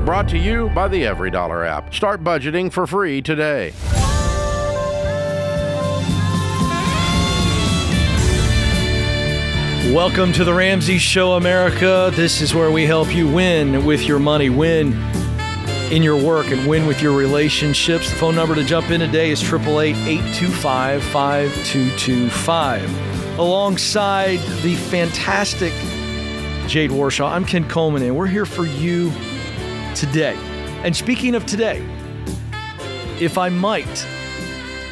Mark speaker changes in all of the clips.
Speaker 1: Brought to you by the EveryDollar app. Start budgeting for free today.
Speaker 2: Welcome to the Ramsey Show, America. This is where we help you win with your money, win in your work, and win with your relationships. The phone number to jump in today is 888-825-5225. Alongside the fantastic Jade Warshaw, I'm Ken Coleman, and we're here for you today. And speaking of today, if I might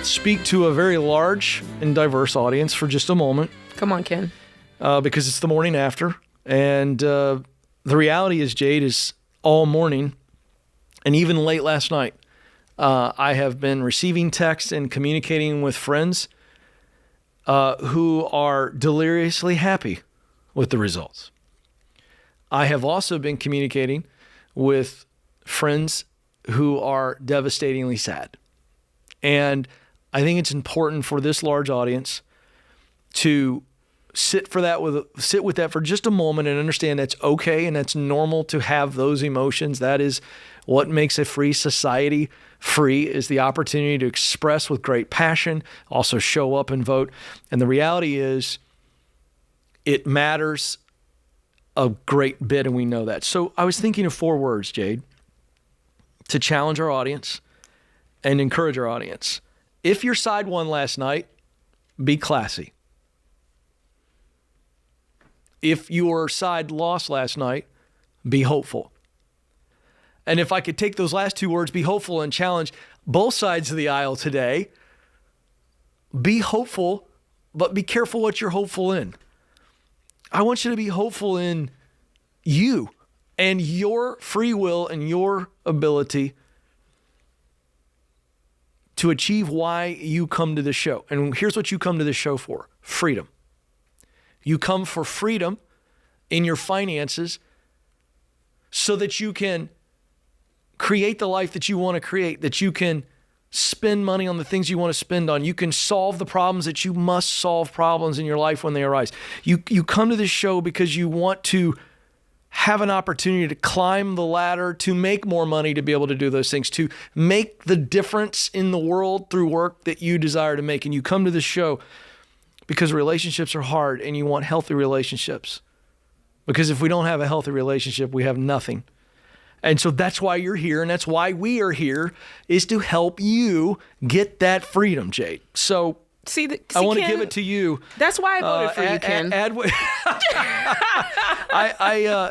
Speaker 2: speak to a very large and diverse audience for just a moment.
Speaker 3: Come on, Ken.
Speaker 2: Because it's the morning after. And the reality is, Jade, is all morning and even late last night, I have been receiving texts and communicating with friends who are deliriously happy with the results. I have also been communicating with friends who are devastatingly sad. And I think it's important for this large audience to sit with that for just a moment and understand that's okay and that's normal to have those emotions. That is what makes a free society free, is the opportunity to express with great passion, also show up and vote. And the reality is it matters a great bit, and we know that. So I was thinking of 4 words, Jade, to challenge our audience and encourage our audience. If your side won last night, be classy. If your side lost last night, be hopeful. And if I could take those last 2 words, be hopeful, and challenge both sides of the aisle today, be hopeful, but be careful what you're hopeful in. I want you to be hopeful in you and your free will and your ability to achieve why you come to this show. And here's what you come to this show for: freedom. You come for freedom in your finances so that you can create the life that you want to create, that you can spend money on the things you want to spend on. You can solve the problems that you must solve problems in your life when they arise. You come to this show because you want to have an opportunity to climb the ladder, to make more money, to be able to do those things, to make the difference in the world through work that you desire to make. And you come to this show because relationships are hard and you want healthy relationships. Because if we don't have a healthy relationship, we have nothing. And so that's why you're here, and that's why we are here, is to help you get that freedom, Jade. So I want to give it to you.
Speaker 3: That's why I voted for you, Ken.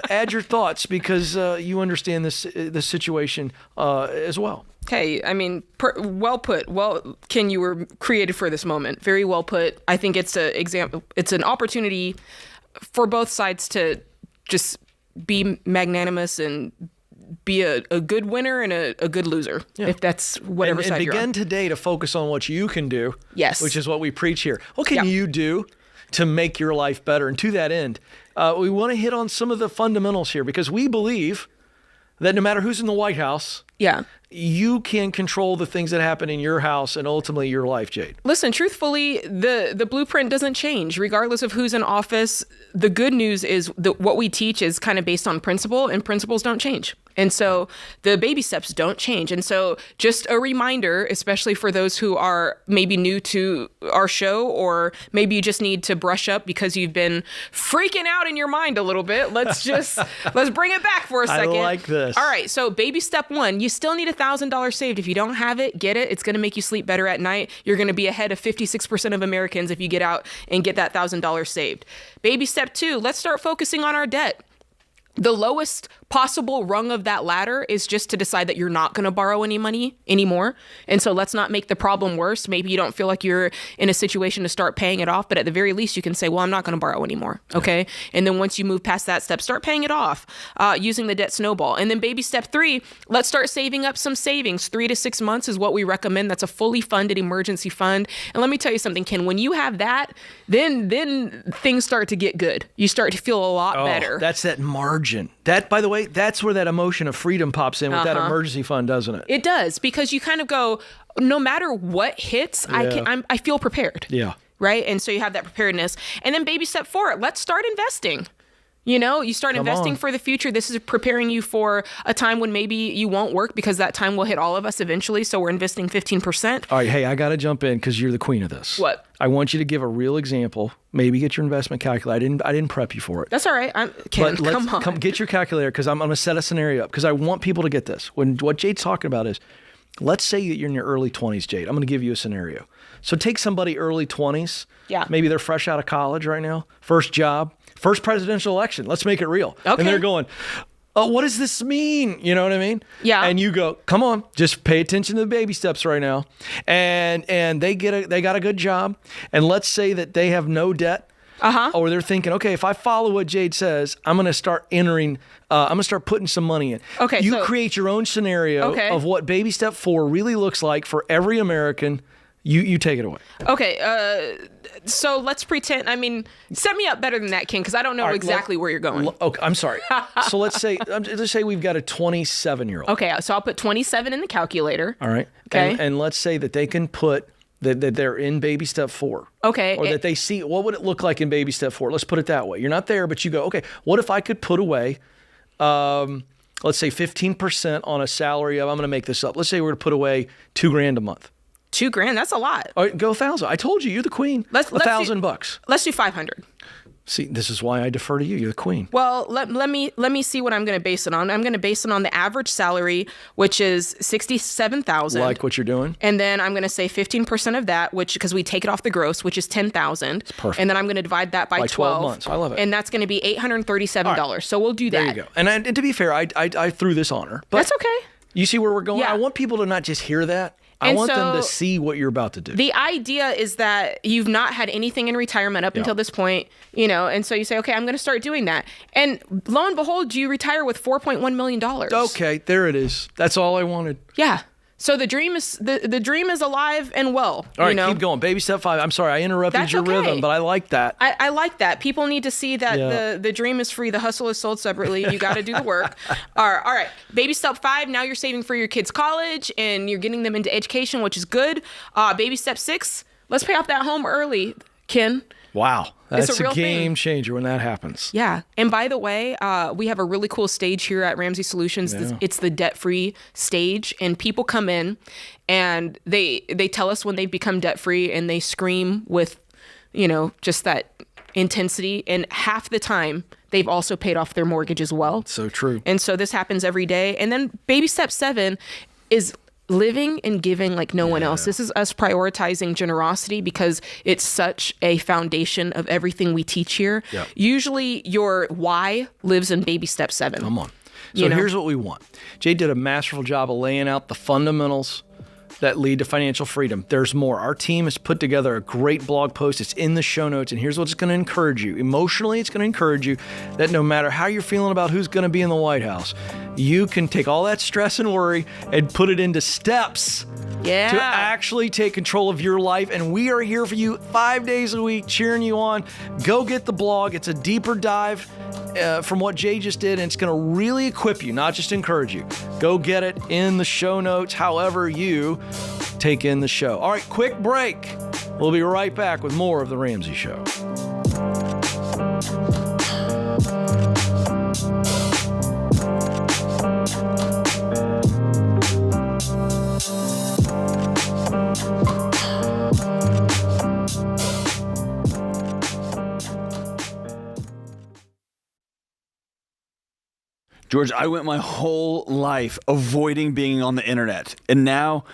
Speaker 2: Add your thoughts because you understand this situation as well.
Speaker 3: Hey, I mean, well put. Well, Ken, you were created for this moment. Very well put. I think it's an opportunity for both sides to just be magnanimous and be a good winner and a good loser, if that's whatever side you're on. And begin
Speaker 2: today to focus on what you can do,
Speaker 3: yes,
Speaker 2: which is what we preach here. What can you do to make your life better? And to that end, we want to hit on some of the fundamentals here, because we believe that no matter who's in the White House, you can control the things that happen in your house and ultimately your life, Jade.
Speaker 3: Listen, truthfully, the blueprint doesn't change regardless of who's in office. The good news is that what we teach is kind of based on principle, and principles don't change. And so the baby steps don't change. And so just a reminder, especially for those who are maybe new to our show, or maybe you just need to brush up because you've been freaking out in your mind a little bit. Let's bring it back for a second.
Speaker 2: I like this.
Speaker 3: All right. So baby step 1, you still need $1,000 saved. If you don't have it, get it. It's going to make you sleep better at night. You're going to be ahead of 56% of Americans if you get out and get that $1,000 saved. Baby step 2, let's start focusing on our debt. The lowest possible rung of that ladder is just to decide that you're not going to borrow any money anymore. And so let's not make the problem worse. Maybe you don't feel like you're in a situation to start paying it off, but at the very least you can say, well, I'm not going to borrow anymore. Okay. And then once you move past that step, start paying it off, using the debt snowball. And then baby step 3, let's start saving up some savings. 3 to 6 months is what we recommend. That's a fully funded emergency fund. And let me tell you something, Ken, when you have that, then things start to get good. You start to feel a lot better.
Speaker 2: That's that margin. That, by the way, that's where that emotion of freedom pops in with that emergency fund, doesn't it?
Speaker 3: It does, because you kind of go, no matter what hits, I feel prepared.
Speaker 2: Yeah.
Speaker 3: Right? And so you have that preparedness. And then baby step 4, let's start investing. You start investing for the future. This is preparing you for a time when maybe you won't work, because that time will hit all of us eventually. So we're investing 15%.
Speaker 2: All right. Hey, I got to jump in because you're the queen of this.
Speaker 3: What?
Speaker 2: I want you to give a real example. Maybe get your investment calculator. I didn't prep you for it.
Speaker 3: That's all right. Ken, come on.
Speaker 2: Come get your calculator, because I'm going to set a scenario up, because I want people to get this. What Jade's talking about is, let's say that you're in your early 20s, Jade. I'm going to give you a scenario. So take somebody early 20s.
Speaker 3: Yeah.
Speaker 2: Maybe they're fresh out of college right now. First job. First presidential election. Let's make it real.
Speaker 3: Okay.
Speaker 2: And they're going, oh, what does this mean? You know what I mean?
Speaker 3: Yeah.
Speaker 2: And you go, come on, just pay attention to the baby steps right now. And they got a good job. And let's say that they have no debt. Or they're thinking, okay, if I follow what Jade says, I'm going to start entering, I'm going to start putting some money in.
Speaker 3: Okay.
Speaker 2: You create your own scenario of what baby step 4 really looks like for every American. You take it away.
Speaker 3: Okay. So let's pretend, set me up better than that, Ken, because I don't know exactly where you're going.
Speaker 2: Okay, I'm sorry. So let's say we've got a 27-year-old.
Speaker 3: Okay. So I'll put 27 in the calculator.
Speaker 2: All right.
Speaker 3: Okay.
Speaker 2: And let's say that they can put that they're in baby step 4.
Speaker 3: Okay.
Speaker 2: Or that they see, what would it look like in baby step 4? Let's put it that way. You're not there, but you go, okay, what if I could put away, let's say 15% on a salary of, I'm going to make this up. Let's say we're going to put away $2,000 a month.
Speaker 3: $2,000, that's a lot.
Speaker 2: All right, go 1,000. I told you, you're the queen. $1,000.
Speaker 3: Let's do 500.
Speaker 2: See, this is why I defer to you. You're the queen.
Speaker 3: Well, let me see what I'm going to base it on. I'm going to base it on the average salary, which is $67,000.
Speaker 2: Like what you're doing.
Speaker 3: And then I'm going to say 15% of that, which, because we take it off the gross, which is $10,000.
Speaker 2: Perfect.
Speaker 3: And then I'm going to divide that by
Speaker 2: 12 months. I love it.
Speaker 3: And that's going to be $837. Right. So we'll do that.
Speaker 2: There you go. And to be fair, I threw this on her. But
Speaker 3: that's okay.
Speaker 2: You see where we're going?
Speaker 3: Yeah.
Speaker 2: I want people to not just hear that. I want them to see what you're about to do.
Speaker 3: The idea is that you've not had anything in retirement up until this point, and so you say, okay, I'm going to start doing that. And lo and behold, you retire with $4.1 million.
Speaker 2: Okay, there it is. That's all I wanted.
Speaker 3: Yeah. So the dream is the dream is alive and well.
Speaker 2: All right, keep going. Baby step 5. I'm sorry, I interrupted your rhythm, but I like that.
Speaker 3: I like that. People need to see that the dream is free. The hustle is sold separately. You got to do the work. All right. Baby step 5. Now you're saving for your kids' college and you're getting them into education, which is good. Baby step 6. Let's pay off that home early, Ken.
Speaker 2: Wow. That's
Speaker 3: a
Speaker 2: a game changer when that happens.
Speaker 3: Yeah. And by the way, we have a really cool stage here at Ramsey Solutions. Yeah. It's the debt-free stage. And people come in and they tell us when they've become debt-free, and they scream with, just that intensity. And half the time, they've also paid off their mortgage as well.
Speaker 2: So true.
Speaker 3: And so this happens every day. And then baby step 7 is living and giving like no one else. This is us prioritizing generosity, because it's such a foundation of everything we teach here. Yep. Usually your why lives in baby step 7.
Speaker 2: Come on. So here's what we want. Jay did a masterful job of laying out the fundamentals that lead to financial freedom. There's more. Our team has put together a great blog post. It's in the show notes, and here's what's going to encourage you. Emotionally, it's going to encourage you that no matter how you're feeling about who's going to be in the White House, you can take all that stress and worry and put it into steps to actually take control of your life. And we are here for you 5 days a week, cheering you on. Go get the blog. It's a deeper dive from what Jay just did, and it's going to really equip you, not just encourage you. Go get it in the show notes, however you take in the show. All right, quick break. We'll be right back with more of The Ramsey Show.
Speaker 4: George, I went my whole life avoiding being on the internet. And now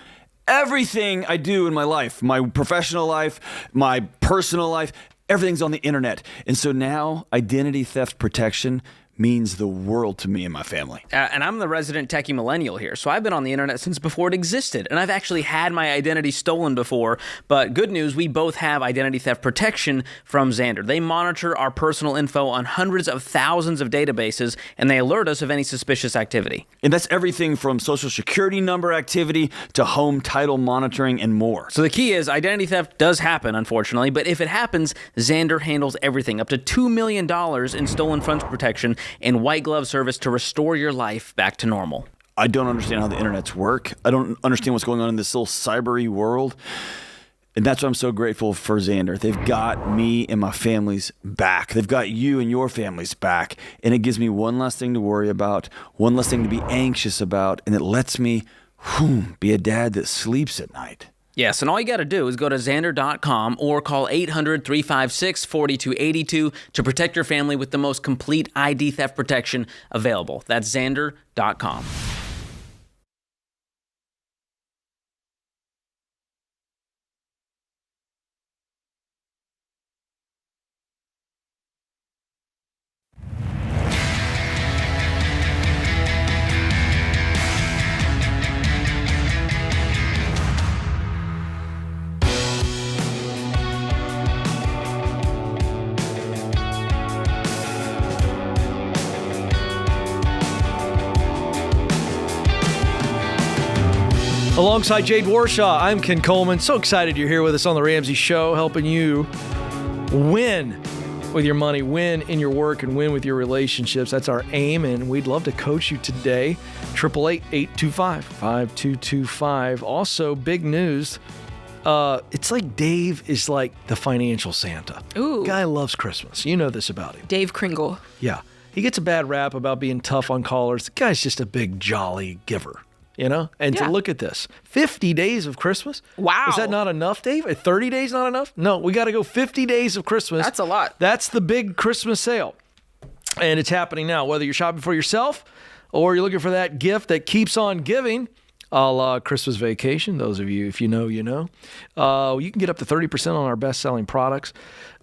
Speaker 4: everything I do in my life, my professional life, my personal life, everything's on the internet. And so now identity theft protection means the world to me and my family.
Speaker 5: And I'm the resident techie millennial here, so I've been on the internet since before it existed, and I've actually had my identity stolen before, but good news, we both have identity theft protection from Xandr. They monitor our personal info on hundreds of thousands of databases, and they alert us of any suspicious activity.
Speaker 4: And that's everything from social security number activity to home title monitoring and more.
Speaker 5: So the key is identity theft does happen, unfortunately, but if it happens, Xandr handles everything, up to $2 million in stolen funds protection and white glove service to restore your life back to normal.
Speaker 4: I don't understand how the internets work. I don't understand what's going on in this little cybery world. And that's why I'm so grateful for Xander. They've got me and my family's back. They've got you and your family's back. And it gives me one less thing to worry about, one less thing to be anxious about, and it lets me be a dad that sleeps at night.
Speaker 5: Yes, and all you got to do is go to Xander.com or call 800-356-4282 to protect your family with the most complete ID theft protection available. That's Xander.com.
Speaker 2: Alongside Jade Warshaw, I'm Ken Coleman. So excited you're here with us on The Ramsey Show, helping you win with your money, win in your work, and win with your relationships. That's our aim, and we'd love to coach you today. 888-825-5225. Also, big news. It's like Dave is like the financial Santa.
Speaker 3: Ooh.
Speaker 2: Guy loves Christmas. You know this about him.
Speaker 3: Dave Kringle.
Speaker 2: Yeah. He gets a bad rap about being tough on callers. The guy's just a big, jolly giver. You know? And
Speaker 3: Yeah.
Speaker 2: to look at this, 50 days of Christmas.
Speaker 3: Wow.
Speaker 2: Is that not enough, Dave? 30 days not enough? No, we got to go 50 days of Christmas.
Speaker 3: That's a lot.
Speaker 2: That's the big Christmas sale. And it's happening now, whether you're shopping for yourself or you're looking for that gift that keeps on giving, a la Christmas Vacation. Those of you, if you know, you know. You can get up to 30% on our best-selling products.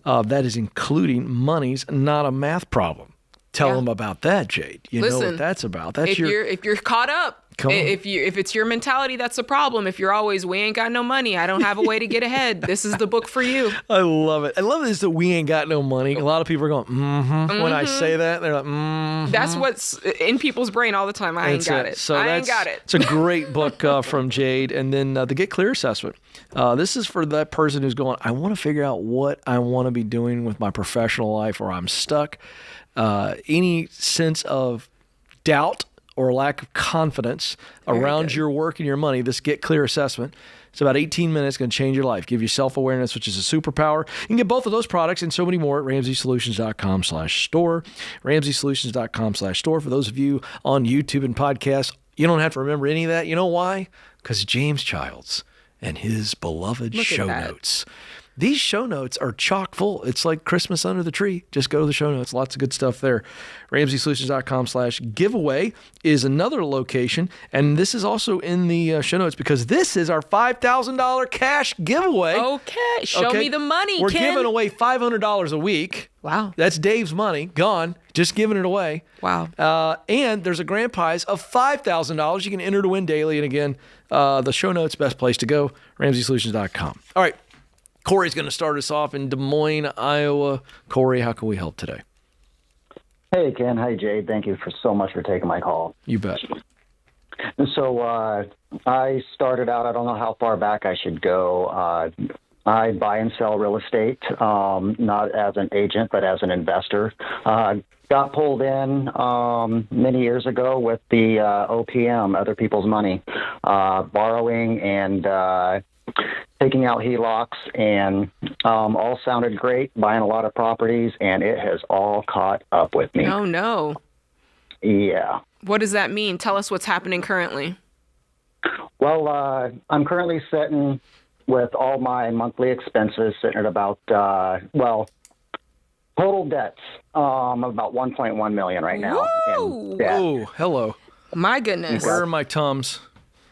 Speaker 2: That is including money's not a math problem. Tell them about that, Jade. You know what that's about. That's
Speaker 3: if you're caught up,
Speaker 2: Come on.
Speaker 3: if it's your mentality, that's the problem. If you're always, we ain't got no money, I don't have a way to get ahead, this is the book for you.
Speaker 2: I love it. I love this that we ain't got no money. A lot of people are going, when I say that, they're like,
Speaker 3: That's what's in people's brain all the time. I ain't got it.
Speaker 2: So
Speaker 3: I ain't got it.
Speaker 2: It's a great book from Jade. And then the Get Clear assessment. This is for that person who's going, I want to figure out what I want to be doing with my professional life, or I'm stuck. Any sense of doubt or lack of confidence around your work and your money, this Get Clear assessment. It's about 18 minutes, going to change your life, give you self-awareness, which is a superpower. You can get both of those products and so many more at RamseySolutions.com/store. RamseySolutions.com/store. For those of you on YouTube and podcasts, you don't have to remember any of that. You know why? Because James Childs and his beloved show notes. These show notes are chock full. It's like Christmas under the tree. Just go to the show notes. Lots of good stuff there. RamseySolutions.com/giveaway is another location. And this is also in the show notes because this is our $5,000 cash giveaway.
Speaker 3: Okay. Show me the money,
Speaker 2: We're
Speaker 3: Ken.
Speaker 2: giving away $500 a week.
Speaker 3: Wow.
Speaker 2: That's Dave's money. Gone. Just giving it away.
Speaker 3: Wow.
Speaker 2: And there's a grand prize of $5,000. You can enter to win daily. And again, the show notes, best place to go, RamseySolutions.com. All right. Corey's going to start us off in Des Moines, Iowa. Corey, how can we help today?
Speaker 6: Hey, Ken. Hi, Jade. Thank you so much for taking my call.
Speaker 2: You bet.
Speaker 6: So I started out, I don't know how far back I should go. I buy and sell real estate, not as an agent, but as an investor. Got pulled in many years ago with the OPM, other people's money, borrowing and taking out HELOCs, and all sounded great, buying a lot of properties, and it has all caught up with me.
Speaker 3: Oh, no.
Speaker 6: Yeah.
Speaker 3: What does that mean? Tell us what's happening currently.
Speaker 6: Well, I'm currently sitting with all my monthly expenses sitting at about, total debts of about $1.1 million right now.
Speaker 3: Woo!
Speaker 6: in debt.
Speaker 2: Oh, hello.
Speaker 3: My goodness.
Speaker 2: Where are my Tums?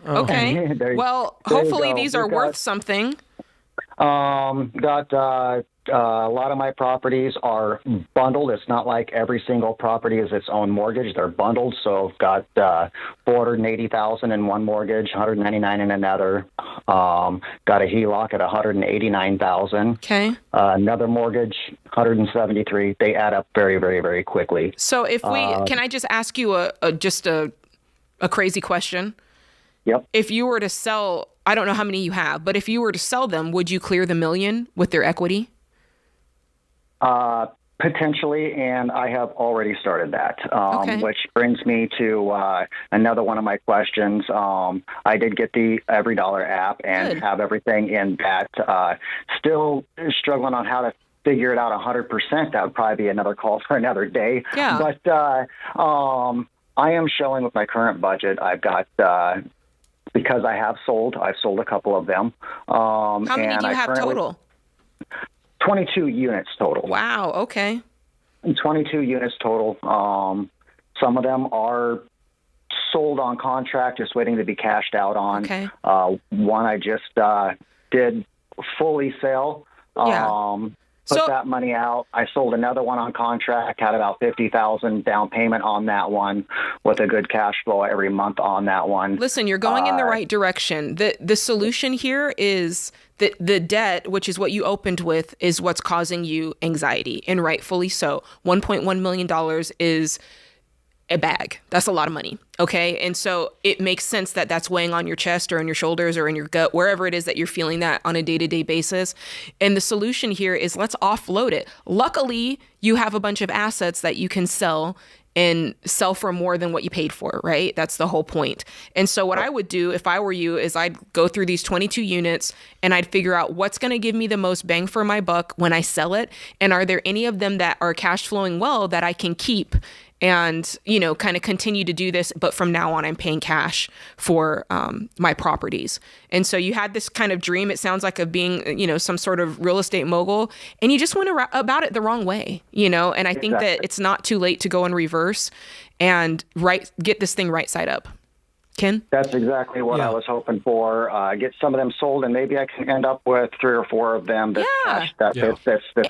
Speaker 3: Okay.
Speaker 6: There you
Speaker 3: Hopefully
Speaker 6: go.
Speaker 3: these are
Speaker 6: We've got-
Speaker 3: worth something.
Speaker 6: Got a lot of my properties are bundled. It's not like every single property is its own mortgage. They're bundled. So got $480,000 in one mortgage, $199,000 in another. Got a HELOC at $189,000.
Speaker 3: Okay.
Speaker 6: Another mortgage, $173,000. They add up very, very, very quickly.
Speaker 3: So if can I just ask you a crazy question?
Speaker 6: Yep.
Speaker 3: If you were to sell, I don't know how many you have, but if you were to sell them, would you clear the $1 million with their equity?
Speaker 6: Potentially, and I have already started that,
Speaker 3: Okay.
Speaker 6: which brings me to another one of my questions. I did get the $Every app and
Speaker 3: Good.
Speaker 6: have everything in that. Still struggling on how to figure it out 100%. That would probably be another call for another day.
Speaker 3: Yeah.
Speaker 6: But I am showing with my current budget, I've got, because I've sold a couple of them.
Speaker 3: How many do you have total?
Speaker 6: 22 units total.
Speaker 3: Wow. Okay.
Speaker 6: 22 units total. Some of them are sold on contract, just waiting to be cashed out on.
Speaker 3: Okay.
Speaker 6: One I just did fully sell.
Speaker 3: Yeah.
Speaker 6: Put
Speaker 3: So-
Speaker 6: that money out. I sold another one on contract, had about $50,000 down payment on that one with a good cash flow every month on that one.
Speaker 3: Listen, you're going in the right direction. The solution here is that the debt, which is what you opened with, is what's causing you anxiety, and rightfully so. $1.1 million is a bag. That's a lot of money. Okay. And so it makes sense that that's weighing on your chest or in your shoulders or in your gut, wherever it is that you're feeling that on a day-to-day basis. And the solution here is let's offload it. Luckily, you have a bunch of assets that you can sell and sell for more than what you paid for, right? That's the whole point. And so what I would do if I were you is I'd go through these 22 units and I'd figure out what's going to give me the most bang for my buck when I sell it. And are there any of them that are cash flowing well that I can keep and, kind of continue to do this, but from now on, I'm paying cash for my properties. And so you had this kind of dream, it sounds like, of being, some sort of real estate mogul, and you just went about it the wrong way, and I think that it's not too late to go in reverse and get this thing right side up. Ken?
Speaker 6: That's exactly what I was hoping for. Get some of them sold, and maybe I can end up with 3 or 4 of them that's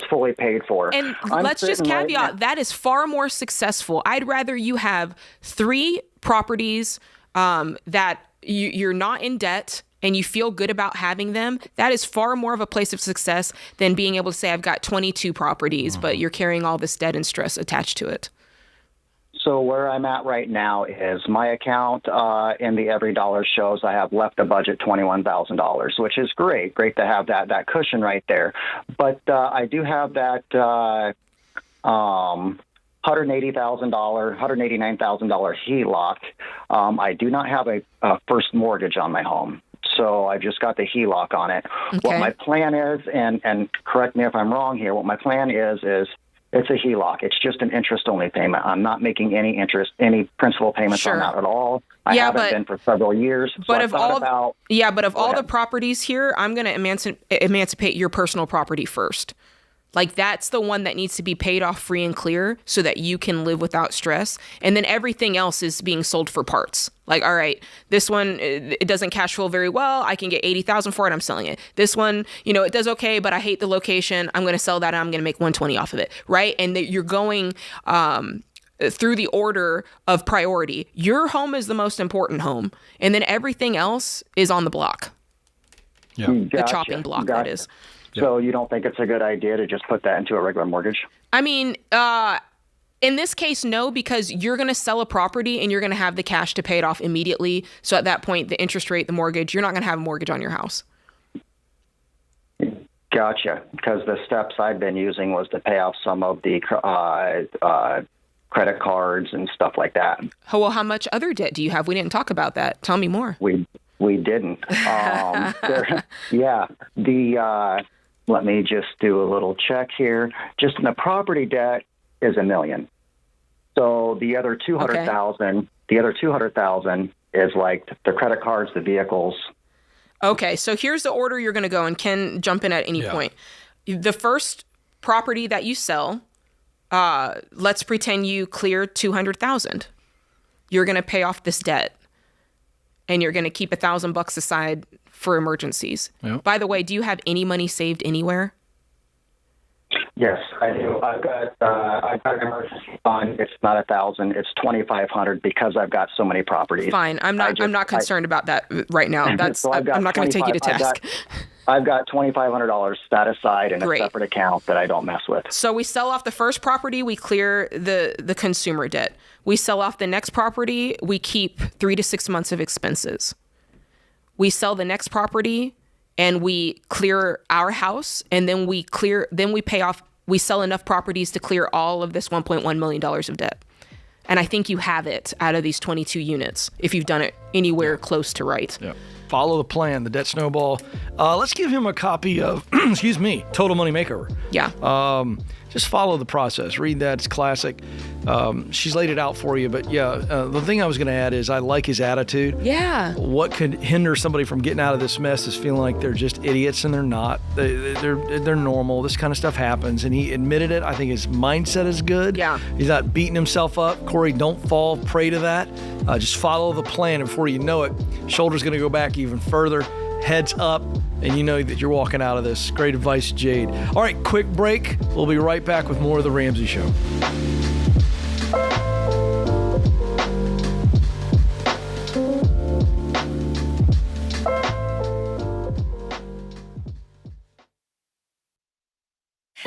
Speaker 6: fully paid for.
Speaker 3: And
Speaker 6: I'm
Speaker 3: let's just
Speaker 6: sitting right
Speaker 3: caveat,
Speaker 6: now-
Speaker 3: that is far more successful. I'd rather you have 3 properties that you're not in debt and you feel good about having them. That is far more of a place of success than being able to say, I've got 22 properties, but you're carrying all this debt and stress attached to it.
Speaker 6: So where I'm at right now is my account in the Every shows I have left a budget $21,000, which is great to have that cushion right there. But I do have that $189,000 HELOC. I do not have a first mortgage on my home. So I've just got the HELOC on it.
Speaker 3: Okay.
Speaker 6: What my plan is, and correct me if I'm wrong here, what my plan is it's a HELOC. It's just an interest-only payment. I'm not making any principal payments on that at all. I haven't been for several years.
Speaker 3: But
Speaker 6: of
Speaker 3: all the properties here, I'm going to emancipate your personal property first. Like, that's the one that needs to be paid off free and clear so that you can live without stress. And then everything else is being sold for parts. Like, all right, this one, it doesn't cash flow very well. I can get $80,000 for it. I'm selling it. This one, it does okay, but I hate the location. I'm going to sell that and I'm going to make $120 off of it. Right. And you're going through the order of priority. Your home is the most important home. And then everything else is on the block.
Speaker 1: Yeah.
Speaker 3: The chopping block, that is.
Speaker 6: So you don't think it's a good idea to just put that into a regular mortgage?
Speaker 3: I mean, in this case, no, because you're going to sell a property and you're going to have the cash to pay it off immediately. So at that point, the interest rate, the mortgage, you're not going to have a mortgage on your house.
Speaker 6: Gotcha. Because the steps I've been using was to pay off some of the credit cards and stuff like that.
Speaker 3: Well, how much other debt do you have? We didn't talk about that. Tell me more.
Speaker 6: We didn't. Let me just do a little check here. Just the property debt is $1 million. So the other $200,000 is like the credit cards, the vehicles.
Speaker 3: Okay, so here's the order you're going to go, and Ken, jump in at any point. The first property that you sell, let's pretend you clear $200,000. You're going to pay off this debt, and you're going to keep $1,000 aside for emergencies. Yep. By the way, do you have any money saved anywhere?
Speaker 6: Yes, I do. I've got an emergency fund. It's not $1,000. It's $2,500 because I've got so many properties.
Speaker 3: Fine. I'm not concerned about that right now. That's
Speaker 6: so
Speaker 3: I'm not going to take you to task.
Speaker 6: I've got $2,500 set aside in a separate account that I don't mess with.
Speaker 3: So we sell off the first property, we clear the consumer debt. We sell off the next property, we keep 3 to 6 months of expenses. We sell the next property and we clear our house, and then we pay off we sell enough properties to clear all of this $1.1 million of debt. And I think you have it out of these 22 units if you've done it anywhere close to right.
Speaker 2: Yeah. Follow the plan, the debt snowball. Let's give him a copy of, Total Money Makeover.
Speaker 3: Yeah.
Speaker 2: Just follow the process. Read that. It's classic. She's laid it out for you. But the thing I was going to add is I like his attitude.
Speaker 3: Yeah.
Speaker 2: What could hinder somebody from getting out of this mess is feeling like they're just idiots, and they're not. They're normal. This kind of stuff happens. And he admitted it. I think his mindset is good.
Speaker 3: Yeah.
Speaker 2: He's not beating himself up. Corey, don't fall prey to that. Just follow the plan. And before you know it, shoulder's going to go back even further. Heads up, and you know that you're walking out of this. Great advice, Jade. All right, quick break. We'll be right back with more of The Ramsey Show.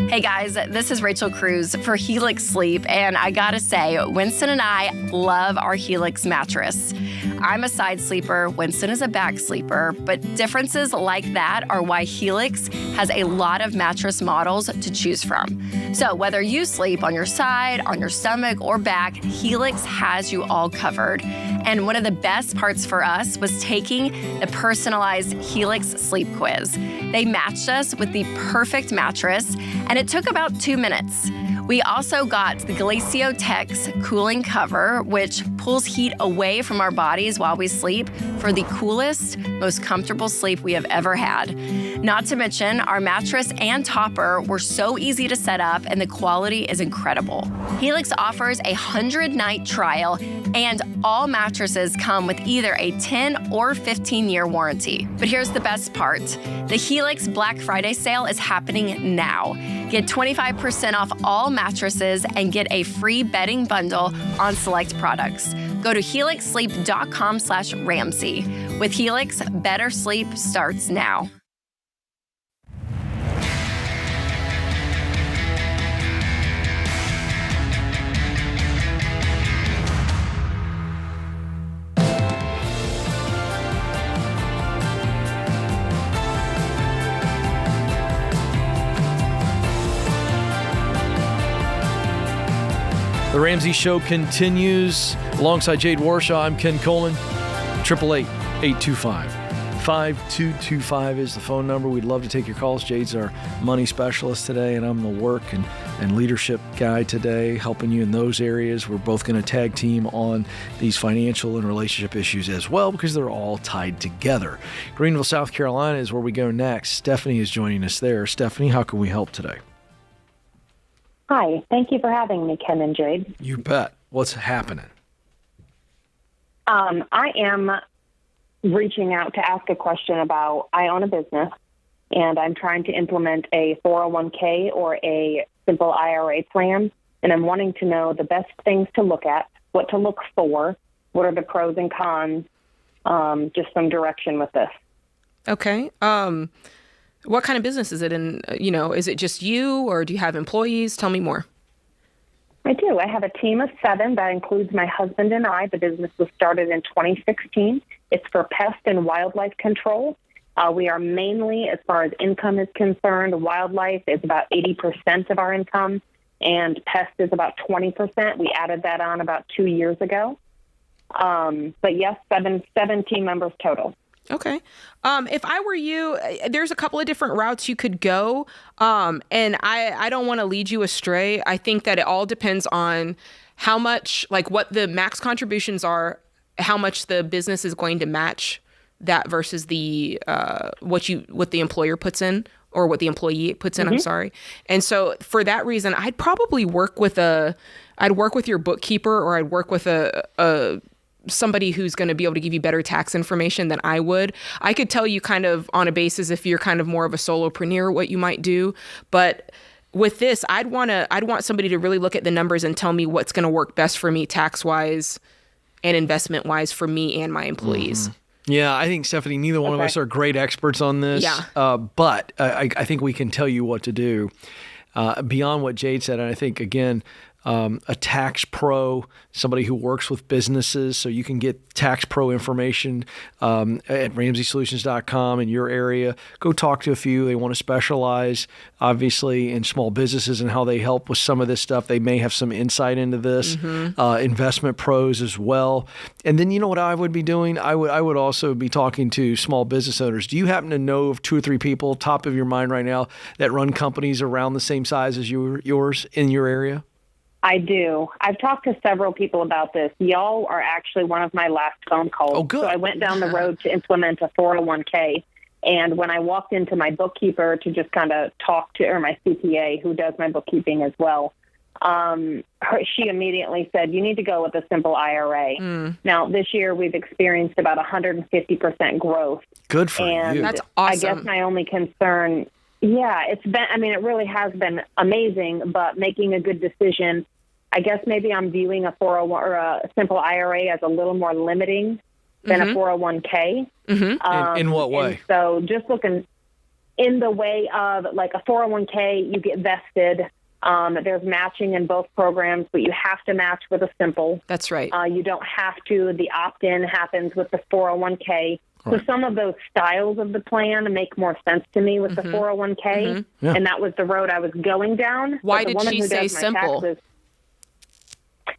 Speaker 7: Hey guys, this is Rachel Cruz for Helix Sleep, and I gotta say, Winston and I love our Helix mattress. I'm a side sleeper, Winston is a back sleeper, but differences like that are why Helix has a lot of mattress models to choose from. So whether you sleep on your side, on your stomach, or back, Helix has you all covered. And one of the best parts for us was taking the personalized Helix sleep quiz. They matched us with the perfect mattress, and it took about 2 minutes. We also got the Glacio Tex cooling cover, which pulls heat away from our bodies while we sleep for the coolest, most comfortable sleep we have ever had. Not to mention, our mattress and topper were so easy to set up, and the quality is incredible. Helix offers a 100-night trial, and all mattresses come with either a 10 or 15-year warranty. But here's the best part. The Helix Black Friday sale is happening now. Get 25% off all mattresses and get a free bedding bundle on select products. Go to helixsleep.com/Ramsey. With Helix, better sleep starts now.
Speaker 2: The Ramsey Show continues. Alongside Jade Warshaw, I'm Ken Coleman. 888-825-5225 is the phone number. We'd love to take your calls. Jade's our money specialist today, and I'm the work and leadership guy today, helping you in those areas. We're both going to tag team on these financial and relationship issues as well, because they're all tied together. Greenville, South Carolina is where we go next. Stephanie is joining us there. Stephanie, how can we help today?
Speaker 8: Hi, thank you for having me, Ken and Jade.
Speaker 2: You bet. What's happening?
Speaker 8: I am reaching out to ask a question about, I own a business, and I'm trying to implement a 401k or a simple IRA plan, and I'm wanting to know the best things to look at, what to look for, what are the pros and cons, just some direction with this.
Speaker 3: Okay. What kind of business is it in? Is it just you, or do you have employees? Tell me more.
Speaker 8: I do. I have a team of 7 that includes my husband and I. The business was started in 2016. It's for pest and wildlife control. We are mainly, as far as income is concerned, wildlife is about 80% of our income, and pest is about 20%. We added that on about 2 years ago. But yes, 7 team members total.
Speaker 3: Okay. If I were you, there's a couple of different routes you could go. And I don't want to lead you astray. I think that it all depends on how much, like what the max contributions are, how much the business is going to match that versus the what the employer puts in, or what the employee puts in. I'm sorry. And so for that reason, I'd probably work with your bookkeeper, or I'd work with somebody who's going to be able to give you better tax information than I would. I could tell you kind of on a basis if you're kind of more of a solopreneur what you might do, but with this, I'd want somebody to really look at the numbers and tell me what's going to work best for me tax-wise and investment-wise for me and my employees.
Speaker 2: Mm-hmm. Yeah, I think, Stephanie, neither one of us are great experts on this.
Speaker 3: Yeah.
Speaker 2: But I think we can tell you what to do. Beyond what Jade said, and I think, again, a tax pro, somebody who works with businesses, so you can get tax pro information at RamseySolutions.com in your area. Go talk to a few. They want to specialize, obviously, in small businesses and how they help with some of this stuff. They may have some insight into this. Investment pros as well. And then, you know what I would be doing? I would also be talking to small business owners. Do you happen to know of 2 or 3 people, top of your mind right now, that run companies around the same size as yours in your area?
Speaker 8: I do. I've talked to several people about this. Y'all are actually one of my last phone calls.
Speaker 2: Oh, good.
Speaker 8: So I went down the road to implement a 401k. And when I walked into my bookkeeper to just kind of talk to, or my CPA who does my bookkeeping as well, she immediately said, you need to go with a simple IRA. Now, this year we've experienced about 150% growth.
Speaker 2: Good for you.
Speaker 3: That's awesome.
Speaker 8: I guess my only concern, it's been, it really has been amazing, but making a good decision, I guess maybe I'm viewing a 401 or a simple IRA as a little more limiting than a 401k.
Speaker 2: In what way?
Speaker 8: And so just looking in the way of like a 401k, you get vested. There's matching in both programs, but you have to match with a simple.
Speaker 3: That's right.
Speaker 8: You don't have to. The opt-in happens with the 401k. So some of those styles of the plan make more sense to me with the 401k, and that was the road I was going down.
Speaker 3: Why
Speaker 8: but the
Speaker 3: did
Speaker 8: woman
Speaker 3: she
Speaker 8: who
Speaker 3: say
Speaker 8: does my
Speaker 3: simple?
Speaker 8: taxes,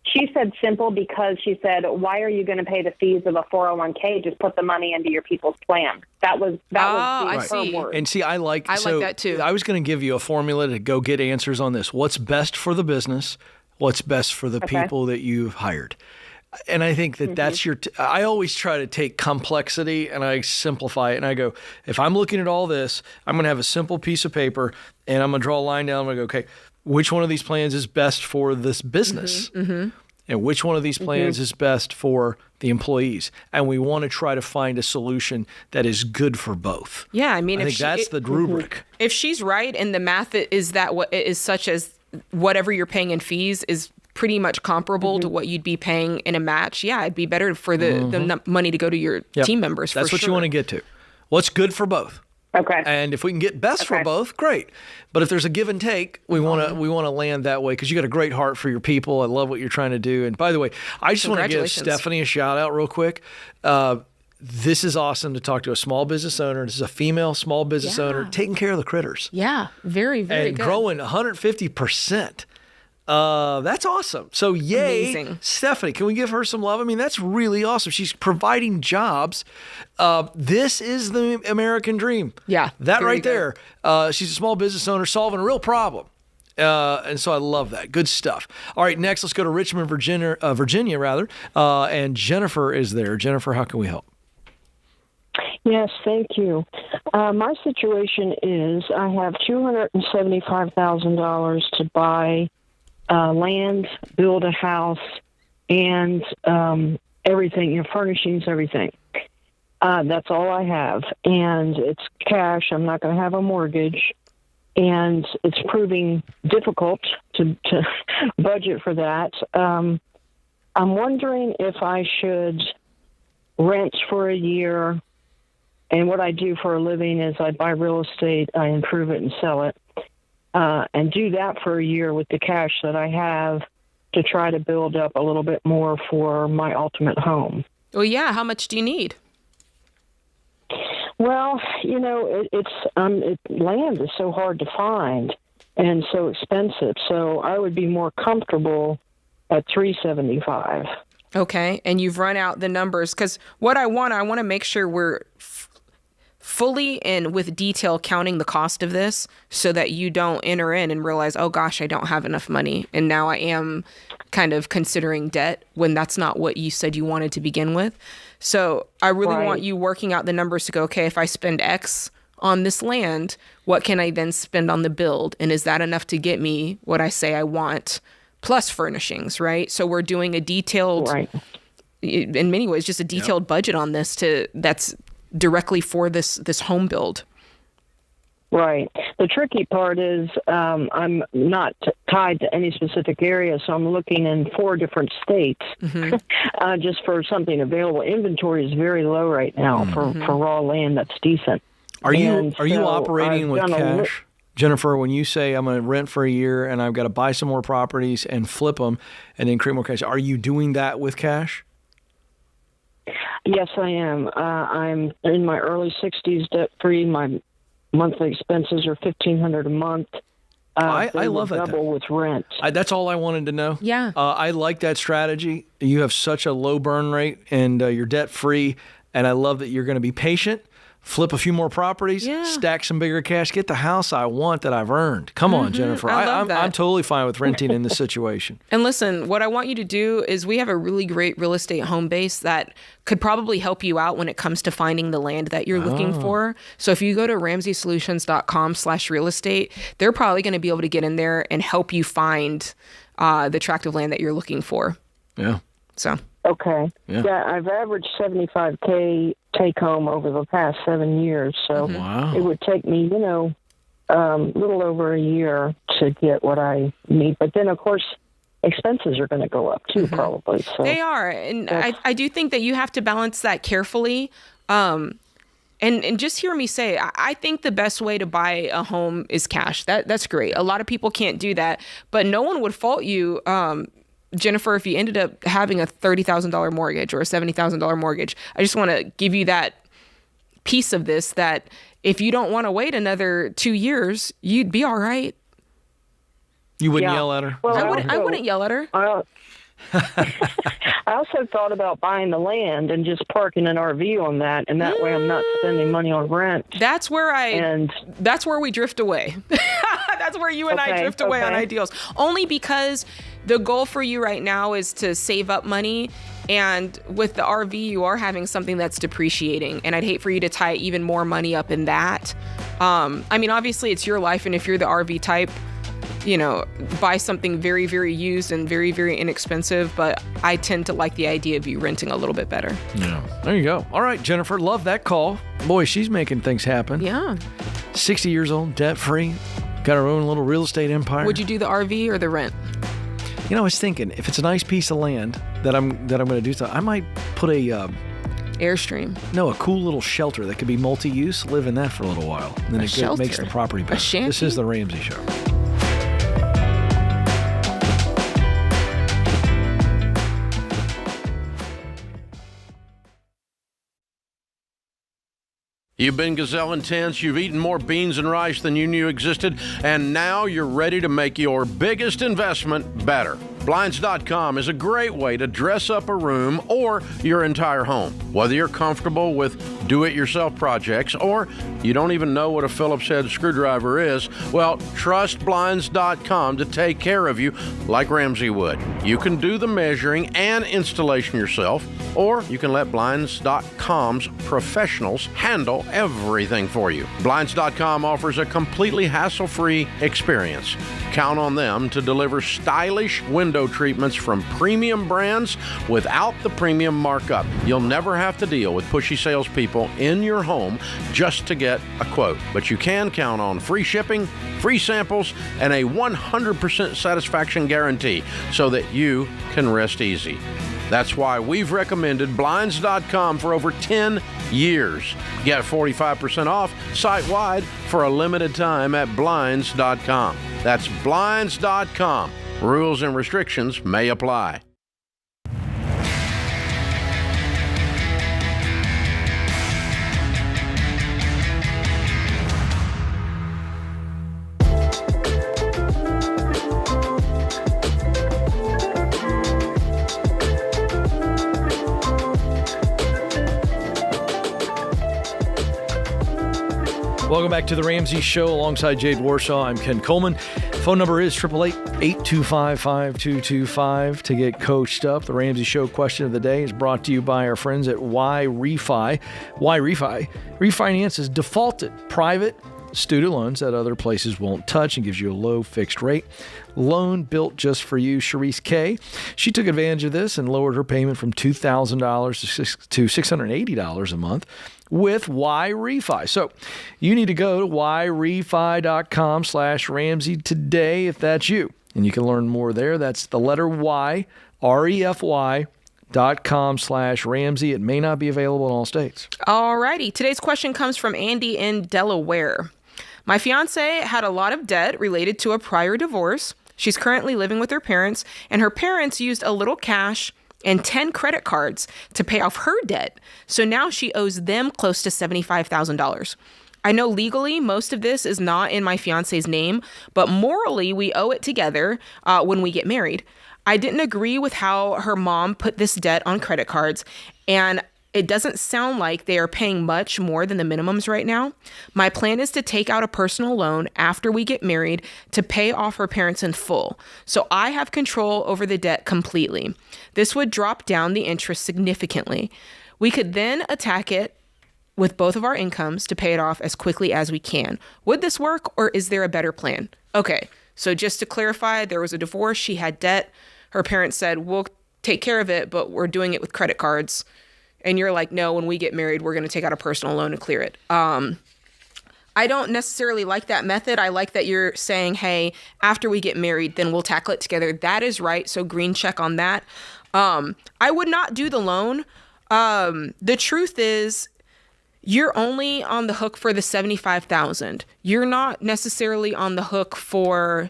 Speaker 8: she said simple because she said, why are you going to pay the fees of a 401k? Just put the money into your people's plan. That was
Speaker 3: I
Speaker 8: her
Speaker 3: see.
Speaker 8: word.
Speaker 2: And see, I like
Speaker 3: that too.
Speaker 2: I was going to give you a formula to go get answers on this. What's best for the business? What's best for the people that you've hired? And I think that that's I always try to take complexity and I simplify it. And I go, if I'm looking at all this, I'm going to have a simple piece of paper and I'm going to draw a line down. I'm going to go, okay, which one of these plans is best for this business? And which one of these plans is best for the employees? And we want to try to find a solution that is good for both.
Speaker 3: Yeah, I mean,
Speaker 2: I think that's the rubric.
Speaker 3: If she's right and the math is that what is such as whatever you're paying in fees is pretty much comparable to what you'd be paying in a match, it'd be better for the money to go to your team members.
Speaker 2: That's what you want to get to. What's good for both?
Speaker 8: Okay.
Speaker 2: And if we can get best for both, great. But if there's a give and take, we want to land that way because you got a great heart for your people. I love what you're trying to do. And by the way, I just want to give Stephanie a shout out real quick. This is awesome to talk to a small business owner. This is a female small business owner taking care of the critters.
Speaker 3: Yeah, very, very
Speaker 2: and
Speaker 3: good.
Speaker 2: Growing 150%. That's awesome. So yay,
Speaker 3: Amazing.
Speaker 2: Stephanie, can we give her some love? I mean, that's really awesome. She's providing jobs. This is the American dream.
Speaker 3: Yeah.
Speaker 2: That
Speaker 3: very
Speaker 2: right
Speaker 3: good.
Speaker 2: there. She's a small business owner solving a real problem. And so I love that. Good stuff. All right, next let's go to Richmond, Virginia, and Jennifer is there. Jennifer, how can we help?
Speaker 9: Yes, thank you. My situation is I have $275,000 to buy land, build a house, and everything, furnishings, everything. That's all I have. And it's cash. I'm not going to have a mortgage. And it's proving difficult to budget for that. I'm wondering if I should rent for a year. And what I do for a living is I buy real estate, I improve it and sell it, and do that for a year with the cash that I have to try to build up a little bit more for my ultimate home.
Speaker 3: Well, yeah. How much do you need?
Speaker 9: Well, land is so hard to find and so expensive. So I would be more comfortable at $375,000.
Speaker 3: Okay, and you've run out the numbers because what I want to make sure we're fully and with detail counting the cost of this so that you don't enter in and realize, oh gosh, I don't have enough money. And now I am kind of considering debt when that's not what you said you wanted to begin with. So I really want you working out the numbers to go, okay, if I spend X on this land, what can I then spend on the build? And is that enough to get me what I say I want plus furnishings, right? So we're doing a detailed, in many ways, just a detailed budget on this that's directly for this home build.
Speaker 9: Right. The tricky part is I'm not tied to any specific area, so I'm looking in 4 different states just for something available. Inventory is very low right now for raw land that's decent.
Speaker 2: Are you operating with cash? Jennifer, when you say I'm going to rent for a year and I've got to buy some more properties and flip them and then create more cash, are you doing that with cash?
Speaker 9: Yes, I am. I'm in my early 60s, debt-free. My monthly expenses are $1,500 a month.
Speaker 2: I love that.
Speaker 9: Double with rent.
Speaker 2: That's all I wanted to know.
Speaker 3: Yeah.
Speaker 2: I like that strategy. You have such a low burn rate and you're debt-free, and I love that you're going to be patient. Flip a few more properties, stack some bigger cash, get the house I want that I've earned. Come on, Jennifer.
Speaker 3: I love that.
Speaker 2: I'm totally fine with renting in this situation.
Speaker 3: And listen, what I want you to do is we have a really great real estate home base that could probably help you out when it comes to finding the land that you're looking for. So if you go to ramseysolutions.com/real estate, they're probably going to be able to get in there and help you find the tract of land that you're looking for.
Speaker 2: Yeah.
Speaker 3: So.
Speaker 9: Okay.
Speaker 2: Yeah.
Speaker 9: I've averaged $75K take home over the past 7 years, so it would take me, little over a year to get what I need. But then, of course, expenses are going to go up too, probably. So
Speaker 3: they are, and I do think that you have to balance that carefully. And just hear me say, I think the best way to buy a home is cash. That's great. A lot of people can't do that, but no one would fault you. Jennifer, if you ended up having a $30,000 mortgage or a $70,000 mortgage, I just want to give you that piece of this, that if you don't want to wait another 2 years, you'd be all right.
Speaker 2: You wouldn't yell at her?
Speaker 9: Well,
Speaker 3: I wouldn't yell at her.
Speaker 9: I also thought about buying the land and just parking an RV on that, and that way I'm not spending money on rent.
Speaker 3: That's where we drift away. That's where you and I drift away on ideals. Only because the goal for you right now is to save up money, and with the RV, you are having something that's depreciating, and I'd hate for you to tie even more money up in that. Obviously it's your life, and if you're the RV type, buy something very, very used and very, very inexpensive, but I tend to like the idea of you renting a little bit better.
Speaker 2: Yeah. There you go. All right, Jennifer, love that call. Boy, she's making things happen.
Speaker 3: Yeah.
Speaker 2: 60 years old, debt-free, got her own little real estate empire.
Speaker 3: Would you do the RV or the rent?
Speaker 2: I was thinking, if it's a nice piece of land that I'm going to do something, I might put a
Speaker 3: Airstream.
Speaker 2: No, a cool little shelter that could be multi-use. Live in that for a little while, and then it makes the property better.
Speaker 3: A shanty?
Speaker 2: This is the Ramsey Show.
Speaker 1: You've been gazelle intense, you've eaten more beans and rice than you knew existed, and now you're ready to make your biggest investment better. Blinds.com is a great way to dress up a room or your entire home. Whether you're comfortable with do-it-yourself projects or you don't even know what a Phillips head screwdriver is, well, trust Blinds.com to take care of you like Ramsey would. You can do the measuring and installation yourself, or you can let Blinds.com's professionals handle everything for you. Blinds.com offers a completely hassle-free experience. Count on them to deliver stylish window treatments from premium brands without the premium markup. You'll never have to deal with pushy salespeople in your home just to get a quote. But you can count on free shipping, free samples, and a 100% satisfaction guarantee so that you can rest easy. That's why we've recommended Blinds.com for over 10 years. Get 45% off site-wide for a limited time at Blinds.com. That's Blinds.com. Rules and restrictions may apply.
Speaker 2: Welcome back to the Ramsey Show alongside Jade Warshaw. I'm Ken Coleman. Phone number is 888-825-5225 to get coached up. The Ramsey Show question of the day is brought to you by our friends at Why Refi. Why Refi? Refinances defaulted private student loans that other places won't touch and gives you a low fixed rate loan built just for you. Sharice K. She took advantage of this and lowered her payment from $2,000 to $680 a month with Why Refi. So you need to go to whyrefi.com/Ramsey today if that's you. And you can learn more there. That's the letter Y, REFY.com/Ramsey. It may not be available in all states.
Speaker 3: All righty. Today's question comes from Andy in Delaware. My fiance had a lot of debt related to a prior divorce. She's currently living with her parents, and her parents used a little cash and 10 credit cards to pay off her debt. So now she owes them close to $75,000. I know legally most of this is not in my fiance's name, but morally we owe it together when we get married. I didn't agree with how her mom put this debt on credit cards, and it doesn't sound like they are paying much more than the minimums right now. My plan is to take out a personal loan after we get married to pay off her parents in full. So I have control over the debt completely. This would drop down the interest significantly. We could then attack it with both of our incomes to pay it off as quickly as we can. Would this work, or is there a better plan? Okay, so just to clarify, there was a divorce. She had debt. Her parents said, we'll take care of it, but we're doing it with credit cards. And you're like, no, when we get married, we're going to take out a personal loan and clear it. I don't necessarily like that method. I like that you're saying, hey, after we get married, then we'll tackle it together. That is right. So green check on that. I would not do the loan. The truth is, you're only on the hook for the $75,000. You're not necessarily on the hook for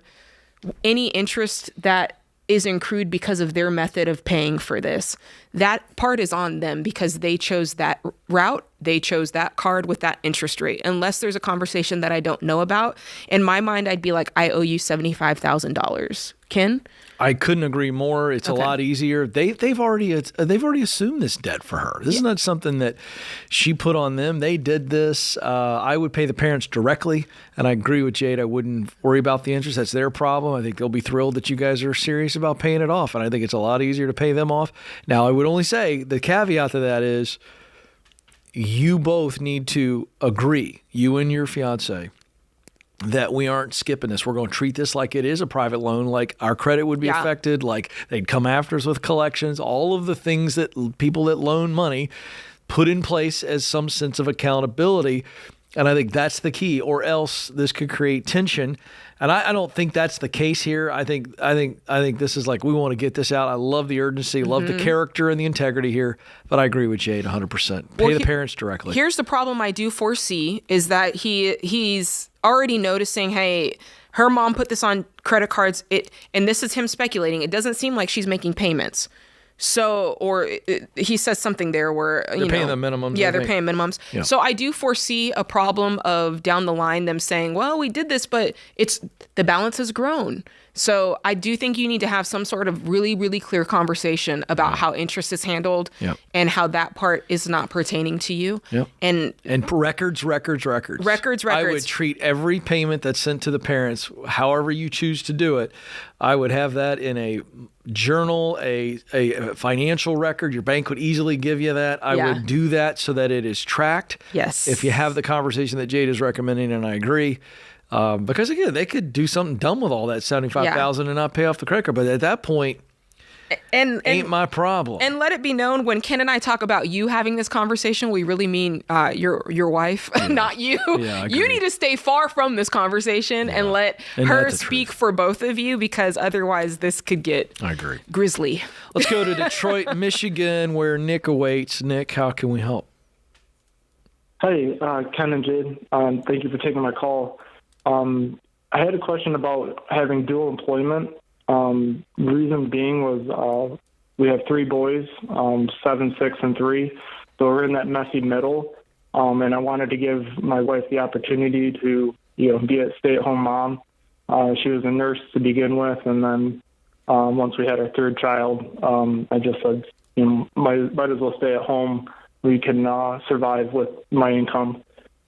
Speaker 3: any interest that is accrued because of their method of paying for this. That part is on them because they chose that route. They chose that card with that interest rate. Unless there's a conversation that I don't know about, in my mind, I'd be like, I owe you $75,000. Ken?
Speaker 2: I couldn't agree more. It's a lot easier. They've already assumed this debt for her. This is not something that she put on them. They did this. I would pay the parents directly, and I agree with Jade. I wouldn't worry about the interest. That's their problem. I think they'll be thrilled that you guys are serious about paying it off, and I think it's a lot easier to pay them off. Now, I would only say the caveat to that is you both need to agree, you and your fiance, that we aren't skipping this. We're going to treat this like it is a private loan, like our credit would be affected, like they'd come after us with collections, all of the things that people that loan money put in place as some sense of accountability. And I think that's the key, or else this could create tension. And I don't think that's the case here. I think this is like, we want to get this out. I love the urgency, love the character and the integrity here, but I agree with Jade 100%. Pay the parents directly.
Speaker 3: Here's the problem I do foresee is that he's already noticing, hey, her mom put this on credit cards. And this is him speculating. It doesn't seem like she's making payments. So, he says something there where,
Speaker 2: they're paying the minimums.
Speaker 3: Yeah, they're paying minimums. Yeah. So I do foresee a problem of down the line them saying, well, we did this, but the balance has grown. So I do think you need to have some sort of really, really clear conversation about how interest is handled and how that part is not pertaining to you.
Speaker 2: Yep. And records. I would treat every payment that's sent to the parents, however you choose to do it. I would have that in a journal, a financial record. Your bank would easily give you that. I would do that so that it is tracked.
Speaker 3: Yes.
Speaker 2: If you have the conversation that Jade is recommending, and I agree. Because again, they could do something dumb with all that $75,000 and not pay off the credit card. But at that point, ain't my problem.
Speaker 3: And let it be known, when Ken and I talk about you having this conversation, we really mean your wife, not you.
Speaker 2: Yeah,
Speaker 3: you need to stay far from this conversation and let her speak for both of you, because otherwise this could get grisly.
Speaker 2: Let's go to Detroit, Michigan, where Nick awaits. Nick, how can we help?
Speaker 10: Hey, Ken and Jade. Thank you for taking my call. I had a question about having dual employment. The reason being was we have three boys, 7, 6, and 3. So we're in that messy middle. And I wanted to give my wife the opportunity to, be a stay-at-home mom. She was a nurse to begin with, and then once we had our third child, I just said, might as well stay at home. We can survive with my income.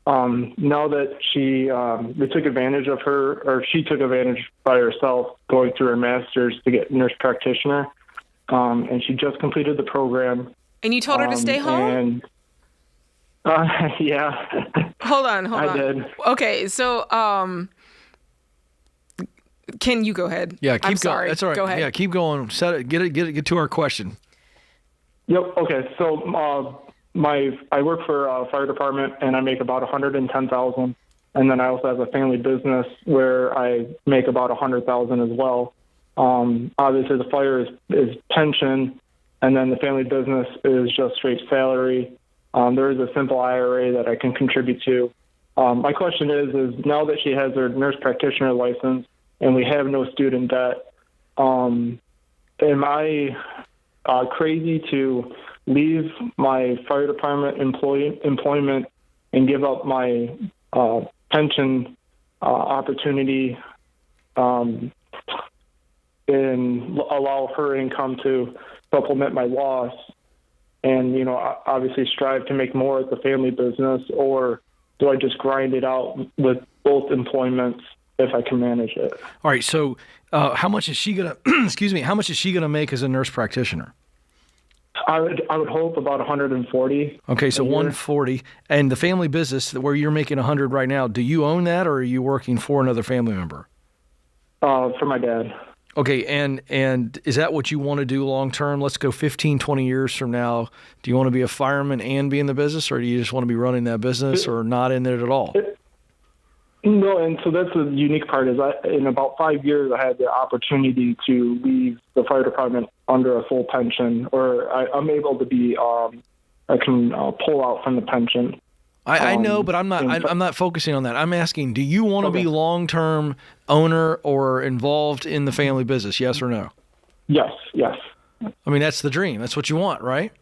Speaker 10: Now that we took advantage of her, or she took advantage by herself going through her master's to get nurse practitioner. And she just completed the program.
Speaker 3: And you told her to stay home?
Speaker 10: And, yeah.
Speaker 3: Hold on.
Speaker 10: I did.
Speaker 3: Okay. So, Ken, you go ahead.
Speaker 2: Yeah.
Speaker 3: I'm sorry.
Speaker 2: That's all right.
Speaker 3: Go ahead.
Speaker 2: Yeah. Keep going. Get to our question.
Speaker 10: Yep. Okay. So, I work for a fire department, and I make about $110,000, and then I also have a family business where I make about $100,000 as well. Obviously, the fire is pension, and then the family business is just straight salary. There is a simple IRA that I can contribute to, My question is now that she has her nurse practitioner license and we have no student debt, am I crazy to leave my fire department employment and give up my pension opportunity and allow her income to supplement my loss and, obviously strive to make more as a family business? Or do I just grind it out with both employments if I can manage it?
Speaker 2: All right. So how much is she going to, how much is she going to make as a nurse practitioner?
Speaker 10: I would hope about 140.
Speaker 2: Okay, so 140. And the family business where you're making 100 right now, do you own that or are you working for another family member?
Speaker 10: For my dad.
Speaker 2: Okay, and is that what you want to do long term? Let's go 15, 20 years from now. Do you want to be a fireman and be in the business, or do you just want to be running that business or not in it at all?
Speaker 10: No, and so that's the unique part is in about 5 years, I had the opportunity to leave the fire department under a full pension, or I'm able to be, I can pull out from the pension.
Speaker 2: I know, but I'm not focusing on that. I'm asking, do you want to be long-term owner or involved in the family business? Yes or no?
Speaker 10: Yes.
Speaker 2: I mean, that's the dream. That's what you want, right?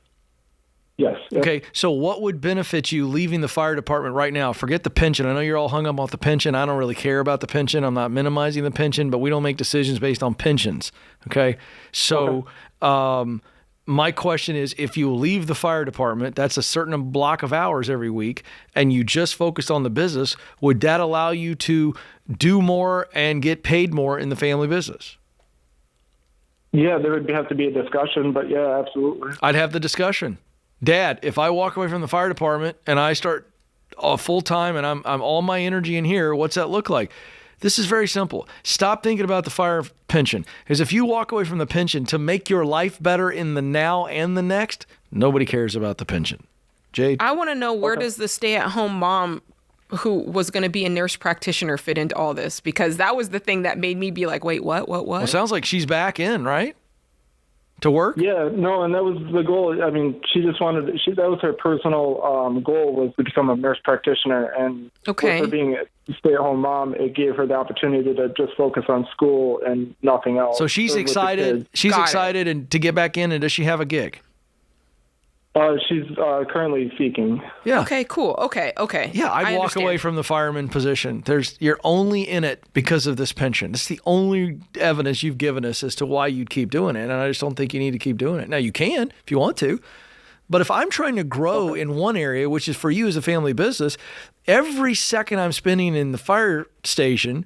Speaker 10: Yes.
Speaker 2: Okay, so what would benefit you leaving the fire department right now? Forget the pension. I know you're all hung up on the pension. I don't really care about the pension. I'm not minimizing the pension, but we don't make decisions based on pensions. Okay? So my question is, if you leave the fire department, that's a certain block of hours every week, and you just focused on the business, would that allow you to do more and get paid more in the family business?
Speaker 10: Yeah, there would have to be a discussion, but yeah, absolutely.
Speaker 2: I'd have the discussion. Dad, if I walk away from the fire department and I start full time and I'm all my energy in here, what's that look like? This is very simple. Stop thinking about the fire pension. Because if you walk away from the pension to make your life better in the now and the next, nobody cares about the pension. Jade?
Speaker 3: I want to know, where does the stay-at-home mom who was going to be a nurse practitioner fit into all this? Because that was the thing that made me be like, wait, what?
Speaker 2: Well, it sounds like she's back in, right? To work?
Speaker 10: Yeah, no, and that was the goal. I mean, she just wanted, that was her personal goal, was to become a nurse practitioner. And with her being a stay-at-home mom, it gave her the opportunity to just focus on school and nothing else.
Speaker 2: So she's excited. She's excited and to get back in, and does she have a gig?
Speaker 10: She's currently seeking.
Speaker 2: Yeah.
Speaker 3: Okay, cool. Okay.
Speaker 2: Yeah, I'd walk away from the fireman position. You're only in it because of this pension. It's the only evidence you've given us as to why you'd keep doing it, and I just don't think you need to keep doing it. Now, you can if you want to, but if I'm trying to grow in one area, which is for you as a family business, every second I'm spending in the fire station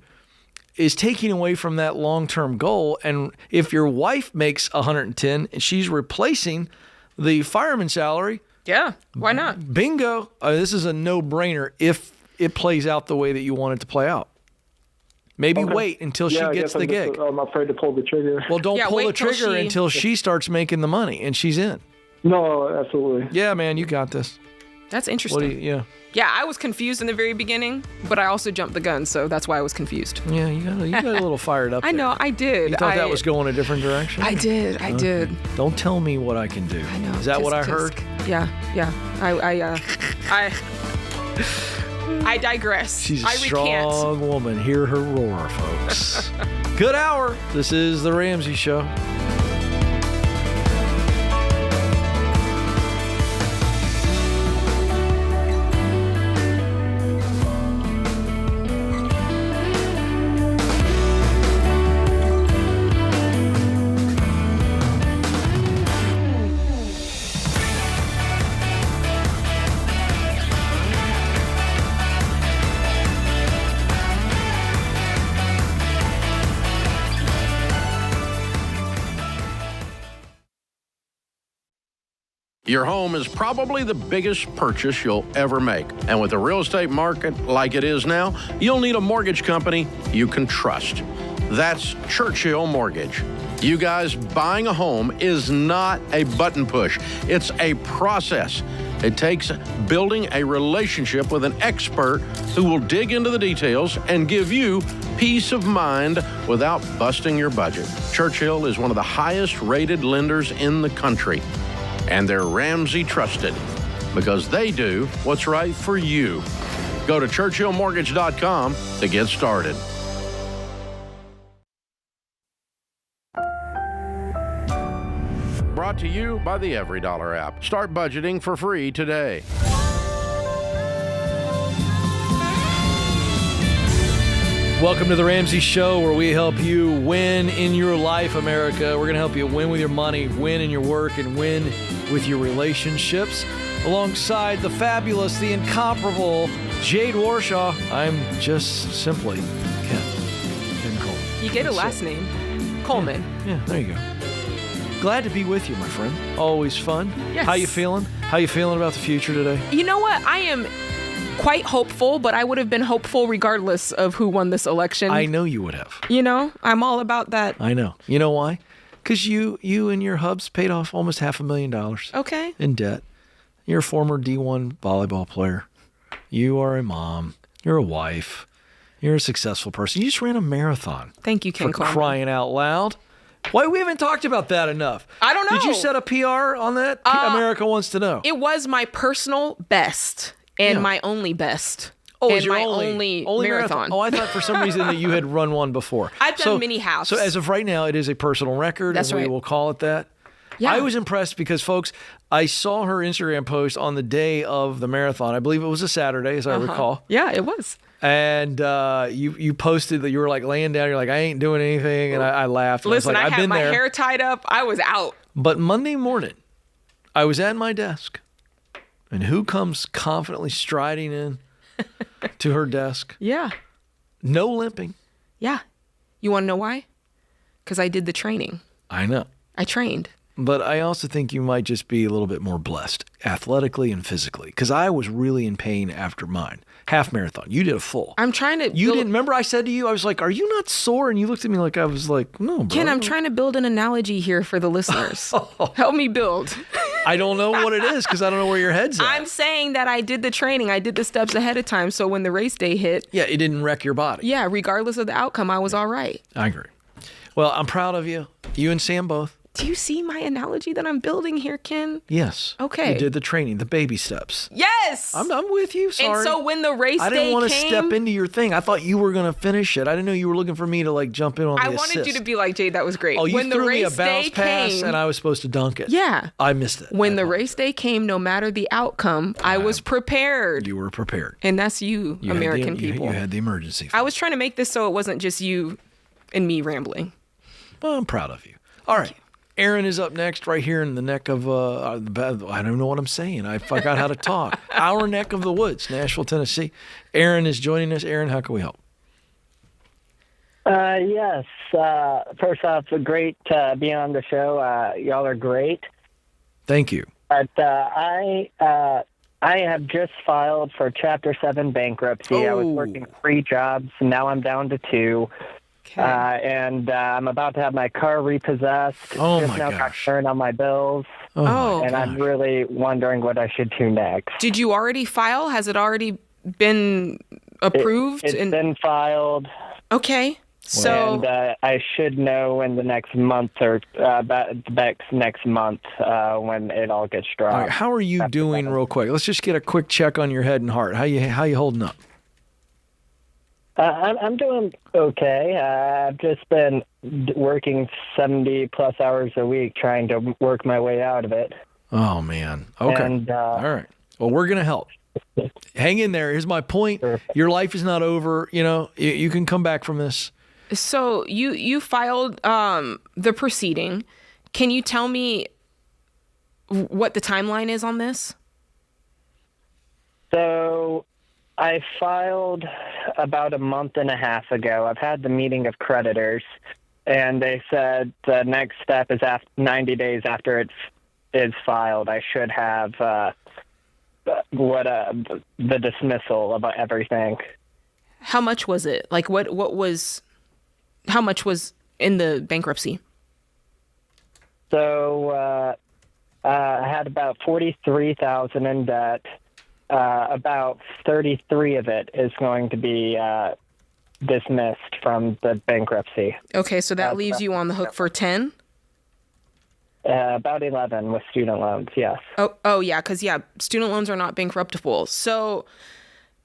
Speaker 2: is taking away from that long-term goal. And if your wife makes 110 and she's replacing the fireman salary,
Speaker 3: yeah, why not?
Speaker 2: Bingo. This is a no-brainer if it plays out the way that you want it to play out. Maybe wait until she gets the gig.
Speaker 10: I'm afraid to pull the trigger.
Speaker 2: Well, don't pull the trigger until she starts making the money and she's in.
Speaker 10: No, absolutely.
Speaker 2: Yeah, man, you got this.
Speaker 3: That's interesting. Yeah, I was confused in the very beginning, but I also jumped the gun, so that's why I was confused.
Speaker 2: Yeah, you got a little fired up.
Speaker 3: I know, I did.
Speaker 2: You thought that was going a different direction?
Speaker 3: I did.
Speaker 2: Don't tell me what I can do.
Speaker 3: I know.
Speaker 2: Is that what I heard?
Speaker 3: Yeah. I digress.
Speaker 2: She's a
Speaker 3: I recant.
Speaker 2: strong woman. Hear her roar, folks. Good hour. This is The Ramsey Show.
Speaker 1: Your home is probably the biggest purchase you'll ever make. And with the real estate market like it is now, you'll need a mortgage company you can trust. That's Churchill Mortgage. You guys, buying a home is not a button push. It's a process. It takes building a relationship with an expert who will dig into the details and give you peace of mind without busting your budget. Churchill is one of the highest rated lenders in the country. And they're Ramsey trusted because they do what's right for you. Go to churchillmortgage.com to get started. Brought to you by the EveryDollar app. Start budgeting for free today.
Speaker 2: Welcome to the Ramsey Show, where we help you win in your life, America. We're going to help you win with your money, win in your work, and win with your relationships. Alongside the fabulous, the incomparable Jade Warshaw, I'm just simply Ken Coleman.
Speaker 3: You get a last name. Coleman.
Speaker 2: Yeah, there you go. Glad to be with you, my friend. Always fun.
Speaker 3: Yes.
Speaker 2: How you feeling? How you feeling about the future today?
Speaker 3: You know what? I am quite hopeful, but I would have been hopeful regardless of who won this election.
Speaker 2: I know you would have.
Speaker 3: You know, I'm all about that.
Speaker 2: I know. You know why? Because you and your hubs paid off almost $500,000
Speaker 3: Okay.
Speaker 2: in debt. You're a former D1 volleyball player. You are a mom. You're a wife. You're a successful person. You just ran a marathon.
Speaker 3: Thank you, Ken
Speaker 2: For
Speaker 3: Coleman.
Speaker 2: crying out loud. Why we haven't talked about that enough?
Speaker 3: I don't know.
Speaker 2: Did you set a PR on that? America wants to know.
Speaker 3: It was my personal best and
Speaker 2: Yeah.
Speaker 3: my only best.
Speaker 2: Oh,
Speaker 3: and
Speaker 2: is your
Speaker 3: my only marathon.
Speaker 2: Oh, I thought for some reason that you had run one before.
Speaker 3: I've done mini halves.
Speaker 2: So as of right now, it is a personal record,
Speaker 3: That's
Speaker 2: and we
Speaker 3: right.
Speaker 2: will call it that.
Speaker 3: Yeah.
Speaker 2: I was impressed because, folks, I saw her Instagram post on the day of the marathon. I believe it was a Saturday, as I recall.
Speaker 3: Yeah, it was.
Speaker 2: And you posted that you were like laying down. You're like, I ain't doing anything, and I laughed. And
Speaker 3: Listen,
Speaker 2: I was like,
Speaker 3: I
Speaker 2: I've
Speaker 3: had
Speaker 2: been
Speaker 3: my
Speaker 2: there.
Speaker 3: hair tied up. I was out.
Speaker 2: But Monday morning, I was at my desk, and who comes confidently striding in to her desk?
Speaker 3: Yeah.
Speaker 2: No limping.
Speaker 3: Yeah. You want to know why? Because I did the training.
Speaker 2: I know.
Speaker 3: I trained.
Speaker 2: But I also think you might just be a little bit more blessed athletically and physically, because I was really in pain after mine. Half marathon. You did a full.
Speaker 3: I'm trying to.
Speaker 2: You didn't remember I said to you, I was like, are you not sore? And you looked at me like I was like, no, bro.
Speaker 3: Ken, I'm trying to build an analogy here for the listeners. Help me build.
Speaker 2: I don't know what it is because I don't know where your head's at.
Speaker 3: I'm saying that I did the training. I did the steps ahead of time. So when the race day hit.
Speaker 2: Yeah, it didn't wreck your body.
Speaker 3: Yeah, regardless of the outcome, I was all right.
Speaker 2: I agree. Well, I'm proud of you. You and Sam both.
Speaker 3: Do you see my analogy that I'm building here, Ken?
Speaker 2: Yes.
Speaker 3: Okay.
Speaker 2: You did the training, the baby steps.
Speaker 3: Yes.
Speaker 2: I'm with you. Sorry.
Speaker 3: And so when the race day
Speaker 2: I didn't want to
Speaker 3: came,
Speaker 2: step into your thing. I thought you were going to finish it. I didn't know you were looking for me to like jump in on the
Speaker 3: I
Speaker 2: assist.
Speaker 3: wanted you to be like, Jade, that was great.
Speaker 2: Oh, you
Speaker 3: when
Speaker 2: threw
Speaker 3: the
Speaker 2: me a
Speaker 3: race
Speaker 2: bounce
Speaker 3: day
Speaker 2: pass
Speaker 3: came,
Speaker 2: and I was supposed to dunk it.
Speaker 3: Yeah.
Speaker 2: I missed it.
Speaker 3: When the race day came, no matter the outcome, I was prepared.
Speaker 2: You were prepared.
Speaker 3: And that's you American people.
Speaker 2: You had the emergency.
Speaker 3: I was trying to make this so it wasn't just you and me rambling.
Speaker 2: Well, I'm proud of you. All right. Aaron is up next right here in the neck of, I don't know what I'm saying. I forgot how to talk. Our neck of the woods, Nashville, Tennessee. Aaron is joining us. Aaron, how can we help?
Speaker 11: Yes. First off, great to be on the show. Y'all are great.
Speaker 2: Thank you.
Speaker 11: But I have just filed for Chapter 7 bankruptcy. I was working 3 jobs, and now I'm down to 2.
Speaker 3: Okay.
Speaker 11: And I'm about to have my car repossessed.
Speaker 2: Oh,
Speaker 11: just
Speaker 2: my
Speaker 11: now
Speaker 2: gosh.
Speaker 11: got turned on my bills.
Speaker 3: Oh.
Speaker 11: And I'm really wondering what I should do next.
Speaker 3: Did you already file? Has it already been approved?
Speaker 11: It's been filed.
Speaker 3: Okay. So
Speaker 11: And I should know in the next month or next month when it all gets dropped.
Speaker 2: All right, how are you doing real quick? Let's just get a quick check on your head and heart. How you holding up?
Speaker 11: I'm doing okay. I've just been working 70-plus hours a week trying to work my way out of it.
Speaker 2: Oh, man. Okay.
Speaker 11: And,
Speaker 2: all right. Well, we're going to help. Hang in there. Here's my point. Your life is not over. You know, you can come back from this.
Speaker 3: So you filed the proceeding. Can you tell me what the timeline is on this?
Speaker 11: So I filed about a month and a half ago. I've had the meeting of creditors, and they said the next step is 90 days after it is filed. I should have the dismissal about everything.
Speaker 3: How much was it? Like how much was in the bankruptcy?
Speaker 11: So I had about $43,000 in debt. About 33 of it is going to be dismissed from the bankruptcy.
Speaker 3: Okay, so that leaves you on the hook for 10?
Speaker 11: About 11 with student loans, yes.
Speaker 3: Oh yeah, because student loans are not bankruptable. So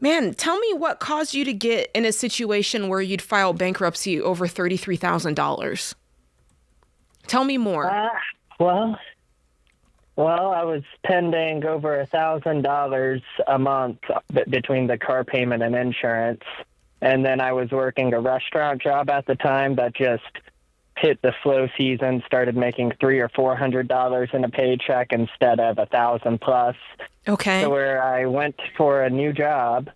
Speaker 3: Man, tell me what caused you to get in a situation where you'd file bankruptcy over $33,000. Tell me more.
Speaker 11: Well, I was pending over $1,000 a month between the car payment and insurance. And then I was working a restaurant job at the time that just hit the slow season, started making $300 or $400 in a paycheck instead of $1,000 plus.
Speaker 3: Okay.
Speaker 11: So where I went for a new job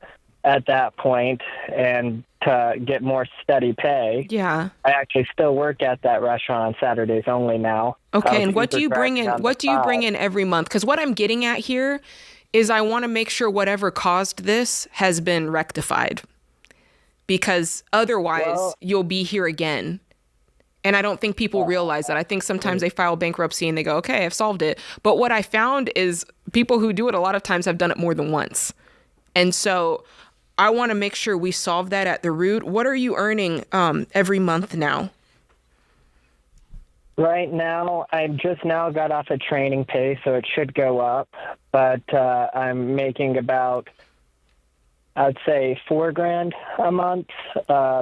Speaker 11: at that point, and to get more steady pay.
Speaker 3: Yeah.
Speaker 11: I actually still work at that restaurant on Saturdays only now.
Speaker 3: Okay, and what do you bring in? What do you bring in every month? Because what I'm getting at here is I want to make sure whatever caused this has been rectified. Because otherwise, you'll be here again. And I don't think people realize that. I think sometimes they file bankruptcy and they go, okay, I've solved it. But what I found is people who do it a lot of times have done it more than once. And so I want to make sure we solve that at the root. What are you earning every month now?
Speaker 11: Right now, I just now got off a training pay, so it should go up. But I'm making about, I'd say, $4,000 a month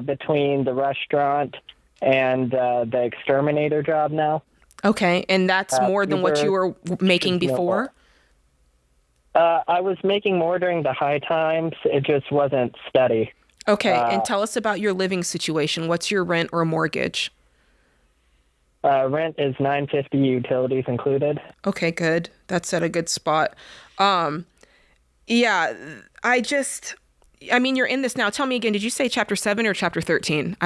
Speaker 11: between the restaurant and the exterminator job now.
Speaker 3: Okay, and that's more than what you were making before?
Speaker 11: I was making more during the high times. It just wasn't steady.
Speaker 3: Okay, and tell us about your living situation. What's your rent or mortgage?
Speaker 11: Rent is $950, utilities included.
Speaker 3: Okay, good. That's at a good spot. Yeah, I mean, you're in this now. Tell me again, did you say chapter 7 or chapter 13?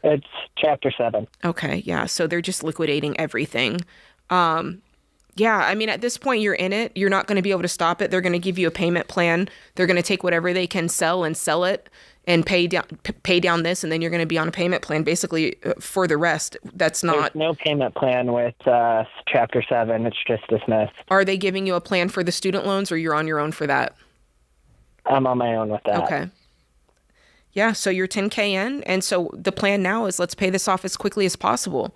Speaker 11: It's chapter 7.
Speaker 3: Okay, yeah. So they're just liquidating everything. Yeah, I mean, at this point, you're in it. You're not going to be able to stop it. They're going to give you a payment plan. They're going to take whatever they can sell it and pay down this, and then you're going to be on a payment plan basically for the rest. There's
Speaker 11: no payment plan with chapter 7. It's just dismissed.
Speaker 3: Are they giving you a plan for the student loans, or you're on your own for that?
Speaker 11: I'm on my own with that.
Speaker 3: Okay. Yeah, so you're $10K in, and so the plan now is let's pay this off as quickly as possible.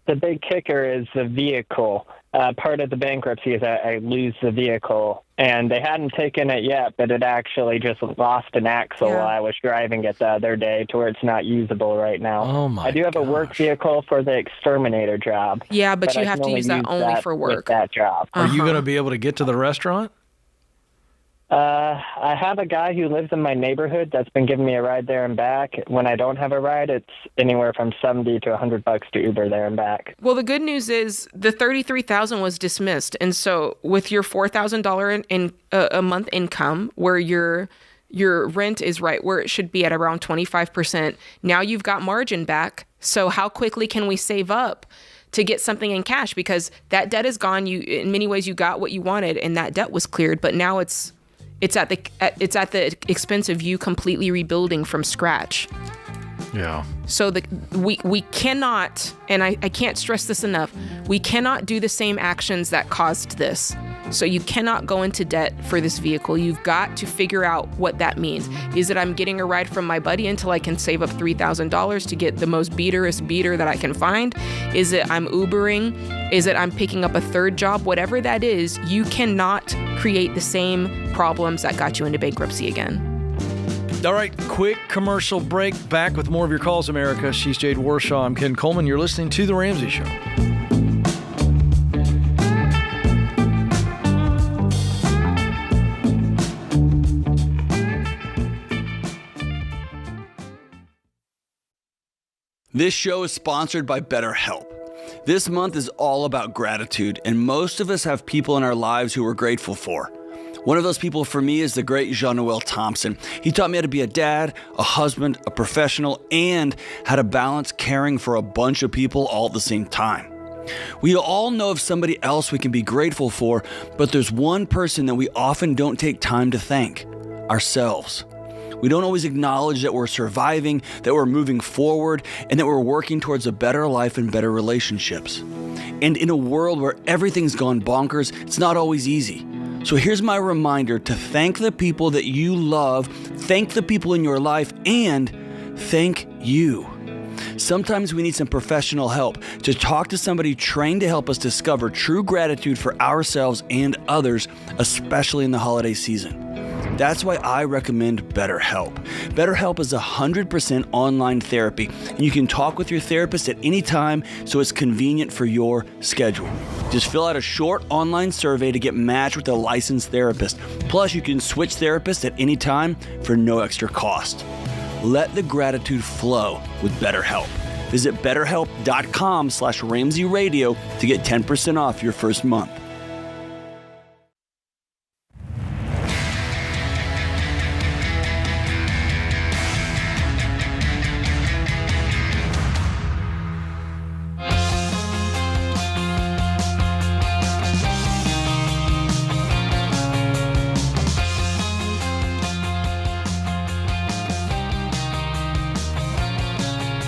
Speaker 11: The big kicker is the vehicle. Part of the bankruptcy is I lose the vehicle, and they hadn't taken it yet, but it actually just lost an axle while I was driving it the other day to where it's not usable right now.
Speaker 2: Oh my!
Speaker 11: I do have a work vehicle for the exterminator job.
Speaker 3: Yeah, but you have to use that only for work.
Speaker 11: With that job.
Speaker 2: Are you going to be able to get to the restaurant?
Speaker 11: I have a guy who lives in my neighborhood that's been giving me a ride there and back. When I don't have a ride, it's anywhere from $70 to $100 to Uber there and back.
Speaker 3: Well, the good news is the $33,000 was dismissed, and so with your $4,000 in a month income, where your rent is right where it should be at around 25%, now you've got margin back. So how quickly can we save up to get something in cash? Because that debt is gone. You, in many ways, you got what you wanted, and that debt was cleared. But now it's at the expense of you completely rebuilding from scratch.
Speaker 1: Yeah.
Speaker 3: So we cannot, and I can't stress this enough, we cannot do the same actions that caused this. So you cannot go into debt for this vehicle. You've got to figure out what that means. Is it I'm getting a ride from my buddy until I can save up $3,000 to get the most beaterest beater that I can find? Is it I'm Ubering? Is it I'm picking up a third job? Whatever that is, you cannot create the same problems that got you into bankruptcy again.
Speaker 2: All right, quick commercial break. Back with more of your calls, America. She's Jade Warshaw. I'm Ken Coleman. You're listening to The Ramsey Show.
Speaker 4: This show is sponsored by BetterHelp. This month is all about gratitude, and most of us have people in our lives who we're grateful for. One of those people for me is the great Jean-Noel Thompson. He taught me how to be a dad, a husband, a professional, and how to balance caring for a bunch of people all at the same time. We all know of somebody else we can be grateful for, but there's one person that we often don't take time to thank: ourselves. We don't always acknowledge that we're surviving, that we're moving forward, and that we're working towards a better life and better relationships. And in a world where everything's gone bonkers, it's not always easy. So here's my reminder to thank the people that you love, thank the people in your life, and thank you. Sometimes we need some professional help to talk to somebody trained to help us discover true gratitude for ourselves and others, especially in the holiday season. That's why I recommend BetterHelp. BetterHelp is 100% online therapy, and you can talk with your therapist at any time, so it's convenient for your schedule. Just fill out a short online survey to get matched with a licensed therapist. Plus, you can switch therapists at any time for no extra cost. Let the gratitude flow with BetterHelp. Visit BetterHelp.com/Ramsey Radio to get 10% off your first month.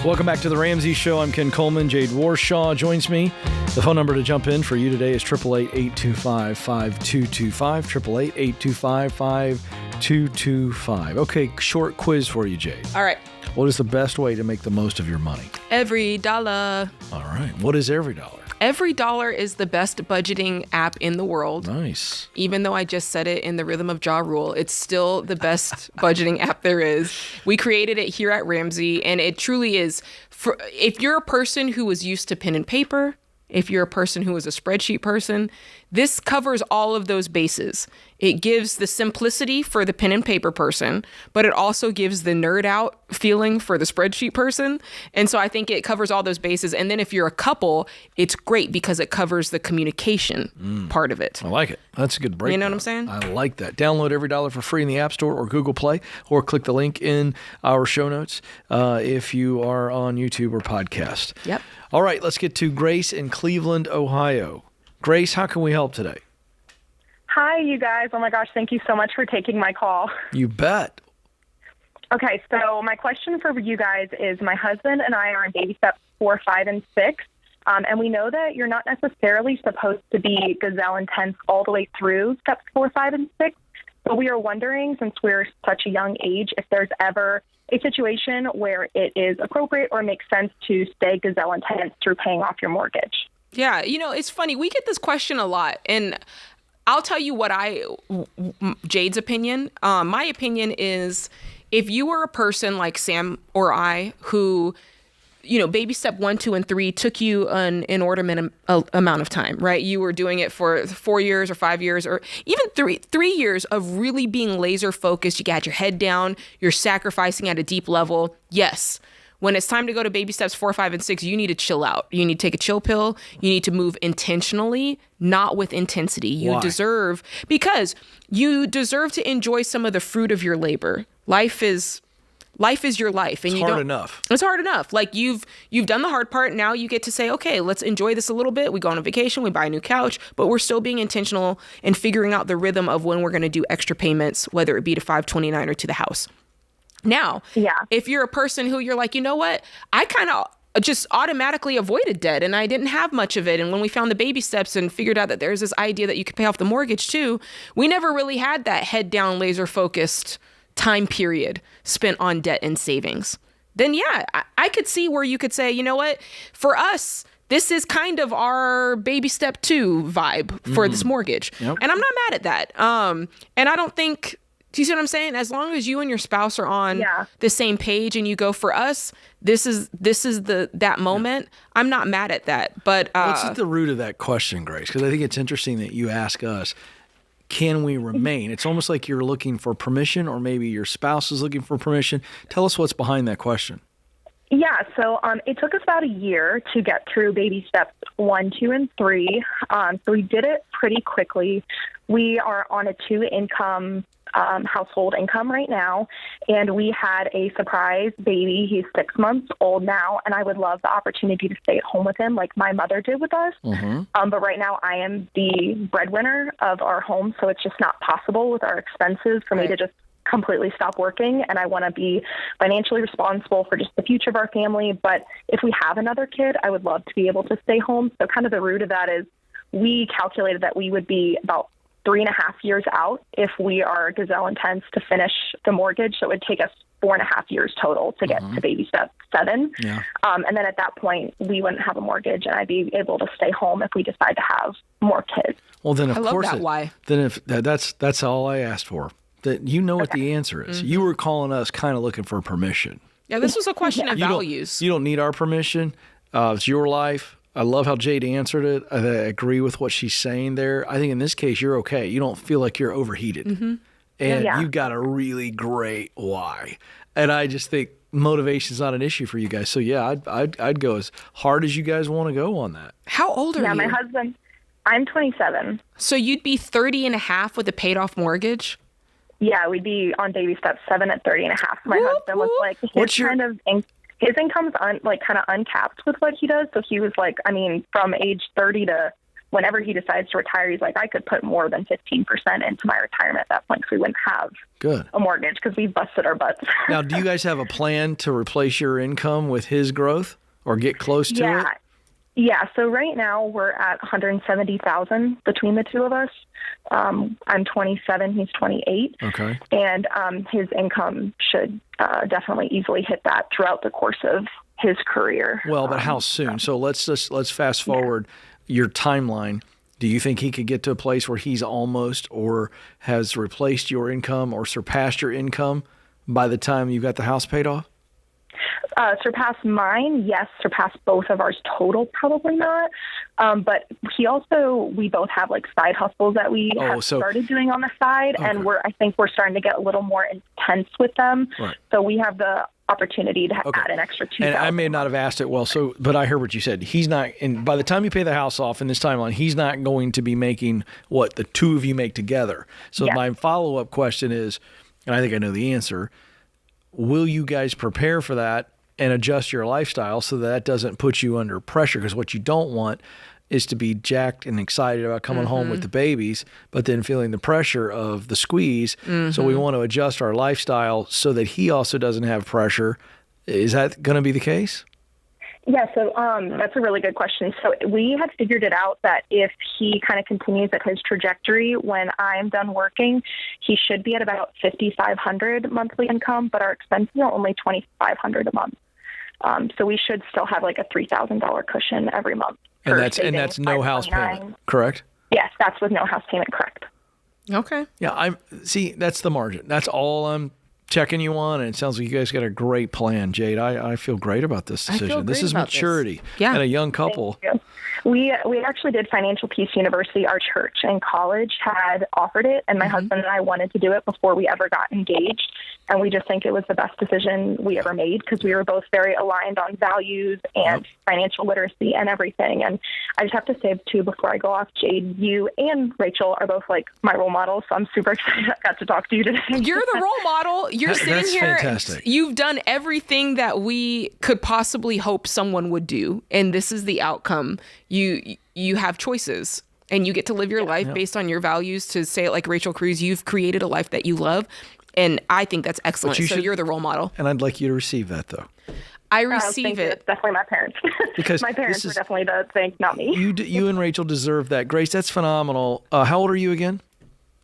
Speaker 2: Welcome back to the Ramsey Show. I'm Ken Coleman. Jade Warshaw joins me. The phone number to jump in for you today is 888-825-5225. 888-825-5225. Okay, short quiz for you, Jade.
Speaker 3: All right.
Speaker 2: What is the best way to make the most of your money?
Speaker 3: Every dollar.
Speaker 2: All right. What is Every Dollar?
Speaker 3: Every Dollar is the best budgeting app in the world.
Speaker 2: Nice.
Speaker 3: Even though I just said it in the rhythm of Ja Rule, it's still the best budgeting app there is. We created it here at Ramsey, and it truly is. If you're a person who was used to pen and paper, if you're a person who is a spreadsheet person, this covers all of those bases. It gives the simplicity for the pen and paper person, but it also gives the nerd out feeling for the spreadsheet person. And so I think it covers all those bases. And then if you're a couple, it's great because it covers the communication part of it.
Speaker 2: I like it. That's a good breakdown.
Speaker 3: You know what I'm saying?
Speaker 2: I like that. Download Every Dollar for free in the App Store or Google Play, or click the link in our show notes if you are on YouTube or podcast.
Speaker 3: Yep.
Speaker 2: All right, let's get to Grace in Cleveland, Ohio. Grace, how can we help today?
Speaker 12: Hi, you guys. Oh, my gosh. Thank you so much for taking my call.
Speaker 2: You bet.
Speaker 12: Okay, so my question for you guys is my husband and I are in baby steps 4, 5, and 6. And we know that you're not necessarily supposed to be gazelle intense all the way through steps 4, 5, and 6. But we are wondering, since we're such a young age, if there's ever a situation where it is appropriate or makes sense to stay gazelle intense through paying off your mortgage.
Speaker 3: Yeah, it's funny. We get this question a lot, and I'll tell you what Jade's opinion. My opinion is if you were a person like Sam or I who, baby step 1, 2, and 3 took you an inordinate amount of time, right? You were doing it for 4 years or 5 years or even 3 years of really being laser focused. You got your head down, you're sacrificing at a deep level. Yes. When it's time to go to baby steps 4, 5, and 6, you need to chill out. You need to take a chill pill. You need to move intentionally, not with intensity.
Speaker 2: Why?
Speaker 3: Because you deserve to enjoy some of the fruit of your labor. Life is your life, and
Speaker 2: it's hard enough.
Speaker 3: It's hard enough. Like you've done the hard part. Now you get to say, okay, let's enjoy this a little bit. We go on a vacation, we buy a new couch, but we're still being intentional and figuring out the rhythm of when we're going to do extra payments, whether it be to 529 or to the house. Now, if you're a person who you're like, you know what, I kind of just automatically avoided debt and I didn't have much of it. And when we found the baby steps and figured out that there's this idea that you could pay off the mortgage too, we never really had that head down, laser focused time period spent on debt and savings. Then I could see where you could say, you know what, for us, this is kind of our baby step 2 vibe for this mortgage. Yep. And I'm not mad at that. And I don't think, do you see what I'm saying? As long as you and your spouse are on the same page and you go, for us, this is that moment. I'm not mad at that. But
Speaker 2: what's at the root of that question, Grace? Because I think it's interesting that you ask us, can we remain? It's almost like you're looking for permission, or maybe your spouse is looking for permission. Tell us what's behind that question.
Speaker 12: Yeah, so it took us about a year to get through baby steps 1, 2, and 3. So we did it pretty quickly. We are on a 2-income household income right now, and we had a surprise baby. He's 6 months old now, and I would love the opportunity to stay at home with him like my mother did with us. But right now I am the breadwinner of our home, so it's just not possible with our expenses for me to just completely stop working, and I want to be financially responsible for just the future of our family. But if we have another kid, I would love to be able to stay home. So kind of the root of that is we calculated that we would be about 3.5 years out if we are gazelle intense to finish the mortgage. So it would take us 4.5 years total to get to baby step 7. And then at that point, we wouldn't have a mortgage, and I'd be able to stay home if we decide to have more kids.
Speaker 2: Well, then of
Speaker 3: I love
Speaker 2: course,
Speaker 3: that. Why?
Speaker 2: Then if that's all I asked for. that you know what the answer is. You were calling us kind of looking for permission.
Speaker 3: Yeah, this was a question of
Speaker 2: You
Speaker 3: values.
Speaker 2: don't need our permission. It's your life. I love how Jade answered it. I agree with what she's saying there. I think in this case, you're okay. You don't feel like you're overheated. And you've got a really great why. And I just think motivation's not an issue for you guys. So, yeah, I'd go as hard as you guys want to go on that.
Speaker 3: How old are you?
Speaker 12: Yeah, my husband, I'm 27.
Speaker 3: So you'd be 30 and a half with a paid off mortgage?
Speaker 12: Yeah, we'd be on baby step 7 at 30 and a half. My husband was like, his income's kind of uncapped with what he does. So he was like, I mean, from age 30 to whenever he decides to retire, he's like, I could put more than 15% into my retirement at that point because we wouldn't have a mortgage because we busted our butts.
Speaker 2: Now, do you guys have a plan to replace your income with his growth or get close to it?
Speaker 12: Yeah, so right now we're at $170,000 between the two of us. I'm 27, he's 28.
Speaker 2: Okay.
Speaker 12: And his income should definitely easily hit that throughout the course of his career.
Speaker 2: Well, but how soon? So let's fast forward your timeline. Do you think he could get to a place where he's almost or has replaced your income or surpassed your income by the time you've got the house paid off?
Speaker 12: Surpass mine, yes. Surpass both of ours total, probably not. But we both have like side hustles that we have started doing on the side, and I think we're starting to get a little more intense with them. Right. So we have the opportunity to add an extra $2,000.
Speaker 2: And I may not have asked it well, but I heard what you said. He's not, and by the time you pay the house off in this timeline, he's not going to be making what the two of you make together. So my follow-up question is, and I think I know the answer, will you guys prepare for that and adjust your lifestyle so that doesn't put you under pressure? Because what you don't want is to be jacked and excited about coming home with the babies, but then feeling the pressure of the squeeze. So we want to adjust our lifestyle so that he also doesn't have pressure. Is that going to be the case?
Speaker 12: Yeah, so that's a really good question. So we had figured it out that if he kind of continues at his trajectory, when I'm done working, he should be at about $5,500 monthly income, but our expenses are only $2,500 a month. So we should still have like a $3,000 cushion every month.
Speaker 2: And that's no house payment, correct?
Speaker 12: Yes, that's with no house payment, correct.
Speaker 3: Okay.
Speaker 2: Yeah, that's the margin. That's all I'm checking you on, and it sounds like you guys got a great plan, Jade. I feel great about this decision. This is maturity and a young couple.
Speaker 12: Thank you. We actually did Financial Peace University. Our church and college had offered it, and my husband and I wanted to do it before we ever got engaged. And we just think it was the best decision we ever made because we were both very aligned on values and financial literacy and everything. And I just have to say, too, before I go off, Jade, you and Rachel are both like my role models. So I'm super excited I got to talk to you today.
Speaker 3: You're the role model. You're sitting here.
Speaker 2: Fantastic.
Speaker 3: You've done everything that we could possibly hope someone would do. And this is the outcome. You have choices. And you get to live your life based on your values. To say it like Rachel Cruz, you've created a life that you love. And I think that's excellent. You're the role model.
Speaker 2: And I'd like you to receive that, though.
Speaker 3: I receive it.
Speaker 12: It's definitely my parents.
Speaker 2: Because
Speaker 12: my parents are definitely the thing, not me.
Speaker 2: You and Rachel deserve that. Grace, that's phenomenal. How old are you again?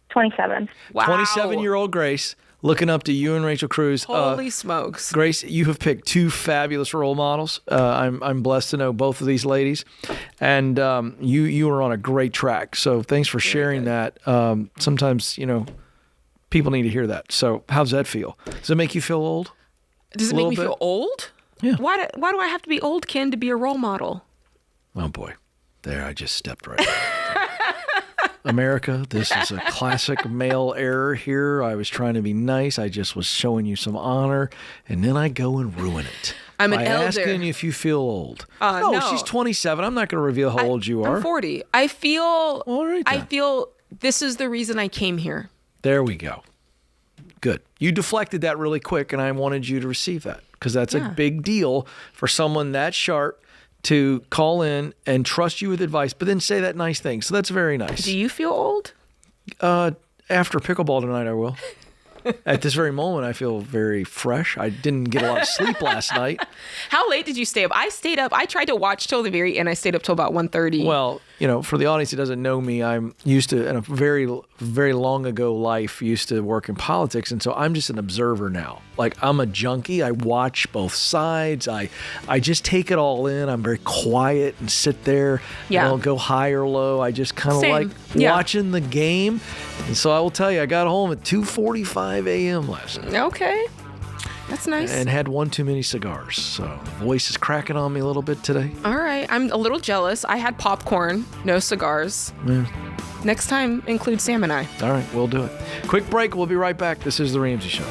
Speaker 12: 27.
Speaker 3: Wow.
Speaker 2: 27-year-old Grace, looking up to you and Rachel Cruz.
Speaker 3: Holy smokes.
Speaker 2: Grace, you have picked two fabulous role models. I'm blessed to know both of these ladies. And you are on a great track. So thanks for sharing that. Sometimes, people need to hear that. So how's that feel? Does it make you feel old?
Speaker 3: Does it make me feel old?
Speaker 2: Yeah.
Speaker 3: Why do I have to be old, Ken, to be a role model?
Speaker 2: Oh, boy. There, I just stepped right America, this is a classic male error here. I was trying to be nice. I just was showing you some honor, and then I go and ruin it.
Speaker 3: I'm an
Speaker 2: by
Speaker 3: elder.
Speaker 2: asking you if you feel old.
Speaker 3: No,
Speaker 2: she's 27. I'm not going to reveal how old you are.
Speaker 3: I'm 40. I feel.
Speaker 2: All right, then.
Speaker 3: I feel this is the reason I came here.
Speaker 2: There we go. Good. You deflected that really quick, and I wanted you to receive that because that's a big deal for someone that sharp to call in and trust you with advice, but then say that nice thing. So that's very nice.
Speaker 3: Do you feel old?
Speaker 2: After pickleball tonight, I will. At this very moment, I feel very fresh. I didn't get a lot of sleep last night.
Speaker 3: How late did you stay up? I stayed up. I tried to watch till the very end. I stayed up till about 1:30.
Speaker 2: Well, for the audience that doesn't know me, I'm used to, in a very, very long ago life, used to work in politics. And so I'm just an observer now. Like, I'm a junkie. I watch both sides. I just take it all in. I'm very quiet and sit there.
Speaker 3: Yeah.
Speaker 2: I don't go high or low. I just kind of like watching the game. And so I will tell you, I got home at 2:45 a.m. last night.
Speaker 3: Okay. That's nice.
Speaker 2: And had one too many cigars. So voice is cracking on me a little bit today.
Speaker 3: All right. I'm a little jealous. I had popcorn, no cigars.
Speaker 2: Yeah.
Speaker 3: Next time, include Sam and I.
Speaker 2: All right, we'll do it. Quick break. We'll be right back. This is The Ramsey Show.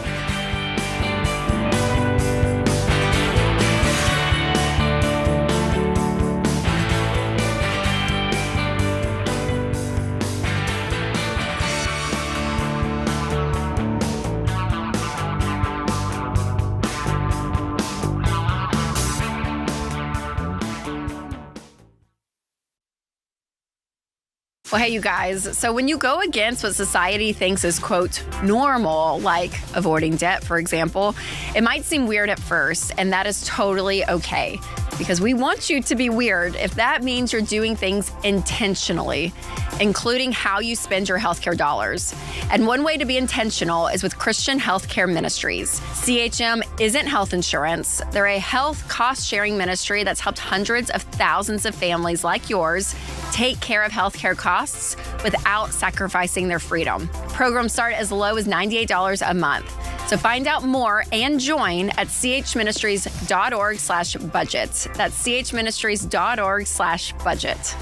Speaker 7: Well, hey, you guys. So when you go against what society thinks is, quote, normal, like avoiding debt, for example, it might seem weird at first, and that is totally okay. Because we want you to be weird if that means you're doing things intentionally, including how you spend your healthcare dollars. And one way to be intentional is with Christian Healthcare Ministries. CHM isn't health insurance. They're a health cost-sharing ministry that's helped hundreds of thousands of families like yours take care of healthcare costs without sacrificing their freedom. Programs start as low as $98 a month. So find out more and join at chministries.org/budget. That's chministries.org/budget.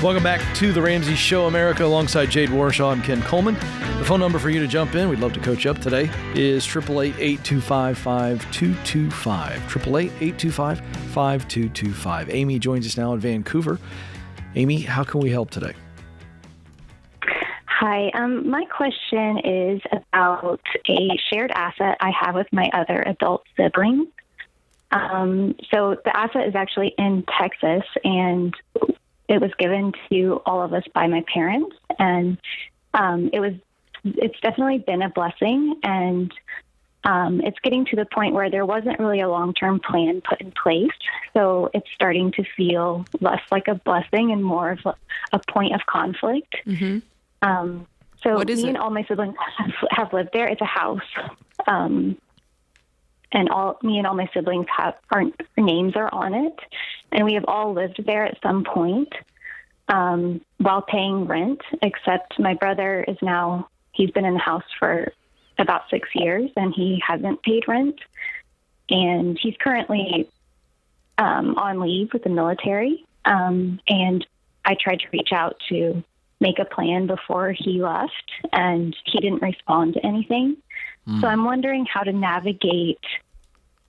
Speaker 2: Welcome back to The Ramsey Show, America, alongside Jade Warshaw. I'm Ken Coleman. The phone number for you to jump in, we'd love to coach you up today, is 888-825-5225. 888-825-5225. Amy joins us now in Vancouver. Amy, how can we help today?
Speaker 12: Hi. My question is about a shared asset I have with my other adult siblings. So the asset is actually in Texas, and it was given to all of us by my parents, and it's definitely been a blessing, and it's getting to the point where there wasn't really a long-term plan put in place. So it's starting to feel less like a blessing and more of a point of conflict. Mm-hmm. So me and all my siblings have lived there. It's a house. And me and all my siblings our names are on it, and we have all lived there at some point while paying rent, except my brother he's been in the house for about 6 years, and he hasn't paid rent, and he's currently on leave with the military, and I tried to reach out to make a plan before he left, and he didn't respond to anything. So I'm wondering how to navigate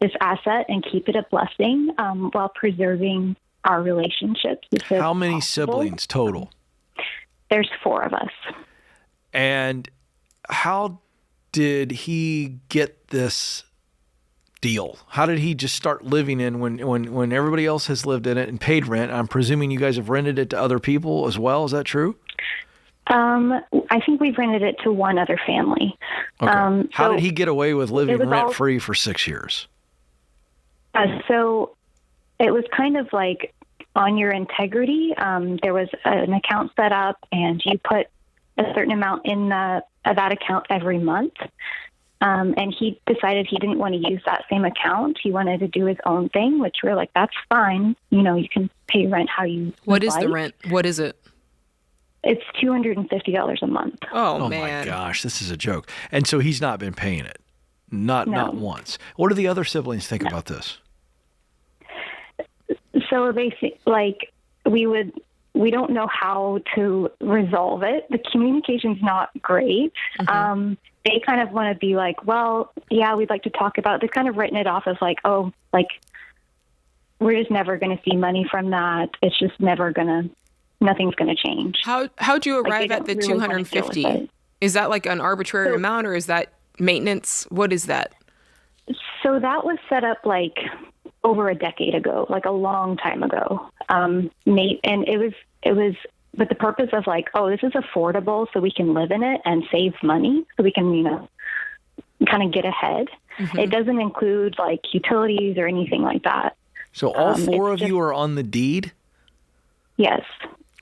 Speaker 12: this asset and keep it a blessing while preserving our relationships.
Speaker 2: How many siblings total?
Speaker 12: There's 4 of us.
Speaker 2: And how did he get this deal? How did he just start living in when everybody else has lived in it and paid rent? I'm presuming you guys have rented it to other people as well. Is that true?
Speaker 12: I think we've rented it to one other family.
Speaker 2: Okay. How did he get away with living rent-free for 6 years?
Speaker 12: So it was kind of like on your integrity. There was an account set up, and you put a certain amount in that account every month. And he decided he didn't want to use that same account. He wanted to do his own thing, which we're like, that's fine. You can pay rent how you
Speaker 3: What is
Speaker 12: like.
Speaker 3: the rent? What is it?
Speaker 12: It's $250 a month.
Speaker 3: Oh man.
Speaker 2: My gosh, this is a joke. And so he's not been paying it. Not once. What do the other siblings think about this?
Speaker 12: So they we don't know how to resolve it. The communication's not great. Mm-hmm. They kind of want to be like, well, yeah, we'd like to talk about it. They've kind of written it off as like, oh, like we're just never going to see money from that. It's just never nothing's going to change.
Speaker 3: How'd you arrive at the really 250? Is that like an arbitrary amount, or is that maintenance? What is that?
Speaker 12: So that was set up like over a decade ago, like a long time ago. Nate, and it was with the purpose of like, oh, this is affordable so we can live in it and save money so we can, kind of get ahead. Mm-hmm. It doesn't include like utilities or anything like that.
Speaker 2: So all four of you are on the deed?
Speaker 12: Yes.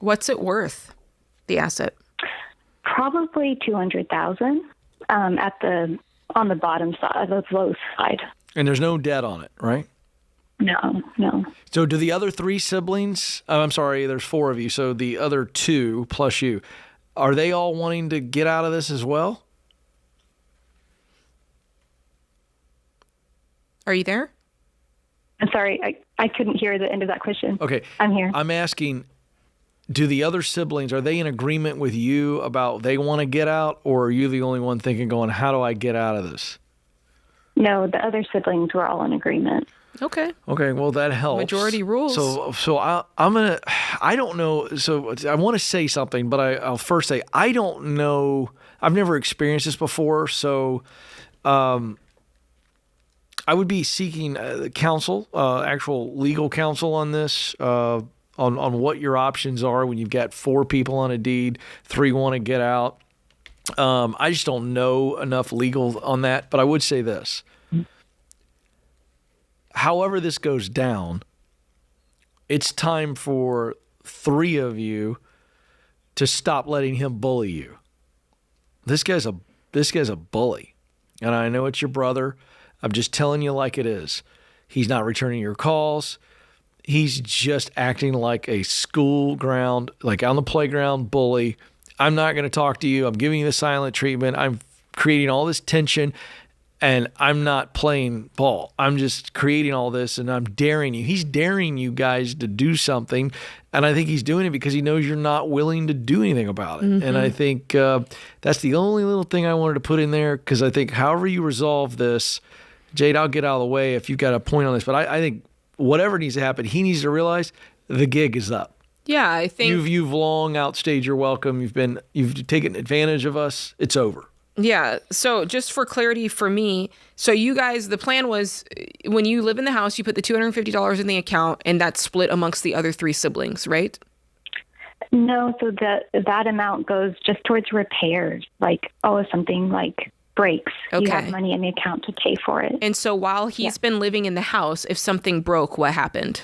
Speaker 3: What's it worth, the asset?
Speaker 12: Probably $200,000 on the bottom side, the low side.
Speaker 2: And there's no debt on it, right?
Speaker 12: No.
Speaker 2: So do the other three siblings, I'm sorry, there's four of you, so the other two plus you, are they all wanting to get out of this as well?
Speaker 3: Are you there?
Speaker 12: I'm sorry, I couldn't hear the end of that question.
Speaker 2: Okay.
Speaker 12: I'm here.
Speaker 2: I'm asking, do the other siblings, are they in agreement with you about they want to get out, or are you the only one thinking, going, how do I get out of this?
Speaker 12: No, the other siblings were all in agreement.
Speaker 3: Okay.
Speaker 2: Okay, well, that helps.
Speaker 3: Majority rules.
Speaker 2: So I don't know, so I want to say something, but I'll first say, I don't know, I've never experienced this before, so I would be seeking counsel, actual legal counsel on this, on what your options are when you've got four people on a deed, three want to get out. I just don't know enough legal on that, but I would say this. However this goes down, it's time for three of you to stop letting him bully you. This guy's a bully, and I know it's your brother. I'm just telling you like it is. He's not returning your calls. He's just acting like a school ground, like on the playground bully. I'm not going to talk to you. I'm giving you the silent treatment. I'm creating all this tension, and I'm not playing ball. I'm just creating all this, and I'm daring you. He's daring you guys to do something, and I think he's doing it because he knows you're not willing to do anything about it. Mm-hmm. And I think that's the only little thing I wanted to put in there, because I think however you resolve this, Jade, I'll get out of the way if you've got a point on this, but I think whatever needs to happen, he needs to realize the gig is up.
Speaker 3: Yeah, I think
Speaker 2: you've long outstayed your welcome. You've taken advantage of us. It's over.
Speaker 3: Yeah. So just for clarity for me, so you guys, the plan was when you live in the house, you put the $250 in the account, and that's split amongst the other three siblings, right?
Speaker 12: No, so that amount goes just towards repairs, like something like breaks.
Speaker 3: Okay.
Speaker 12: You have money in the account to pay for it.
Speaker 3: And so while he's been living in the house, if something broke, what happened?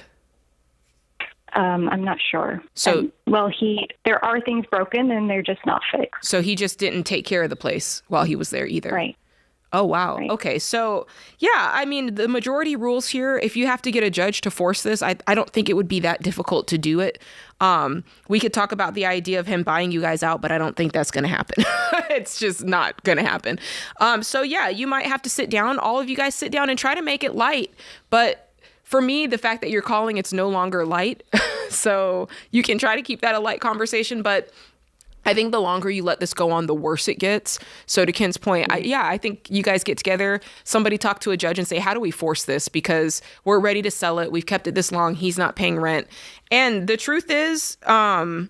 Speaker 12: I'm not sure.
Speaker 3: So,
Speaker 12: there are things broken and they're just not fixed.
Speaker 3: So he just didn't take care of the place while he was there either.
Speaker 12: Right.
Speaker 3: Oh, wow.
Speaker 12: Right.
Speaker 3: Okay. So, yeah, I mean, the majority rules here, if you have to get a judge to force this, I don't think it would be that difficult to do it. We could talk about the idea of him buying you guys out, but I don't think that's going to happen. It's just not going to happen. So, yeah, you might have to sit down. All of you guys sit down and try to make it light. But for me, the fact that you're calling, it's no longer light. So you can try to keep that a light conversation, but I think the longer you let this go on, the worse it gets. So to Ken's point, I think you guys get together, somebody talk to a judge and say, how do we force this? Because we're ready to sell it. We've kept it this long. He's not paying rent. And the truth is, I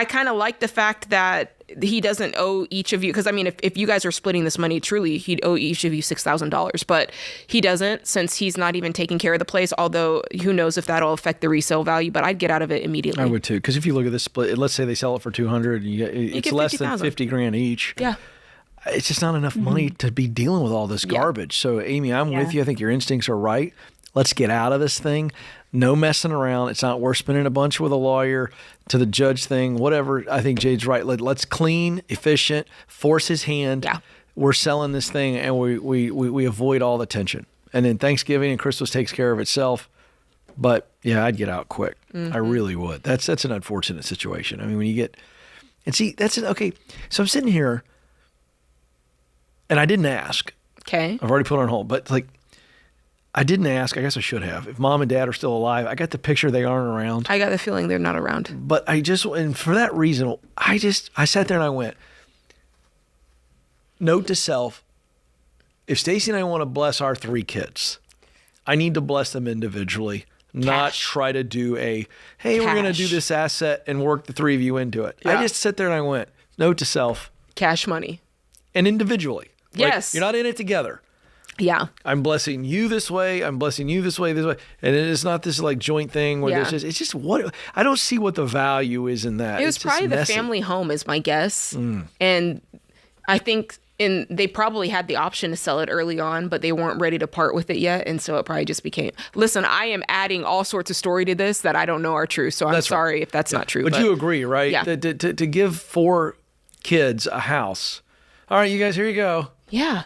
Speaker 3: kind of like the fact that he doesn't owe each of you, because I mean, if you guys are splitting this money, truly, he'd owe each of you $6,000, but he doesn't, since he's not even taking care of the place, although who knows if that'll affect the resale value, but I'd get out of it immediately.
Speaker 2: I would too, because if you look at this split, let's say they sell it for $200, it's less than $50,000 each.
Speaker 3: Yeah.
Speaker 2: It's just not enough money to be dealing with all this garbage. So Amy, I'm with you. I think your instincts are right. Let's get out of this thing. No messing around. It's not worth spending a bunch with a lawyer to the judge thing, whatever. I think Jade's right. Let's clean, efficient, force his hand.
Speaker 3: Yeah.
Speaker 2: We're selling this thing, and we avoid all the tension. And then Thanksgiving and Christmas takes care of itself. But yeah, I'd get out quick. Mm-hmm. I really would. That's an unfortunate situation. I mean, when you get, and see, okay. So I'm sitting here, and I didn't ask.
Speaker 3: Okay.
Speaker 2: I've already put it on hold, but I didn't ask. I guess I should have. If mom and dad are still alive, I got the picture they aren't around.
Speaker 3: I got the feeling they're not around.
Speaker 2: But and for that reason, I sat there and I went, note to self, if Stacy and I want to bless our three kids, I need to bless them individually, not try to do hey, we're going to do this asset and work the three of you into it. Yeah. I just sat there and I went, note to self.
Speaker 3: Cash money.
Speaker 2: And individually.
Speaker 3: Yes.
Speaker 2: You're not in it together.
Speaker 3: Yeah.
Speaker 2: I'm blessing you this way. I'm blessing you this way, this way. And it is not this like joint thing where
Speaker 3: Yeah.
Speaker 2: it's just what I don't see what the value is in that.
Speaker 3: It was
Speaker 2: It's just
Speaker 3: probably the
Speaker 2: messy.
Speaker 3: family home is my guess. And I think they probably had the option to sell it early on, but they weren't ready to part with it yet. And so it probably just became, listen, I am adding all sorts of story to this that I don't know are true. So I'm
Speaker 2: That's right.
Speaker 3: sorry if that's not true.
Speaker 2: But you agree, right?
Speaker 3: Yeah.
Speaker 2: To give 4 kids a house. All right, you guys, here you go.
Speaker 3: Yeah.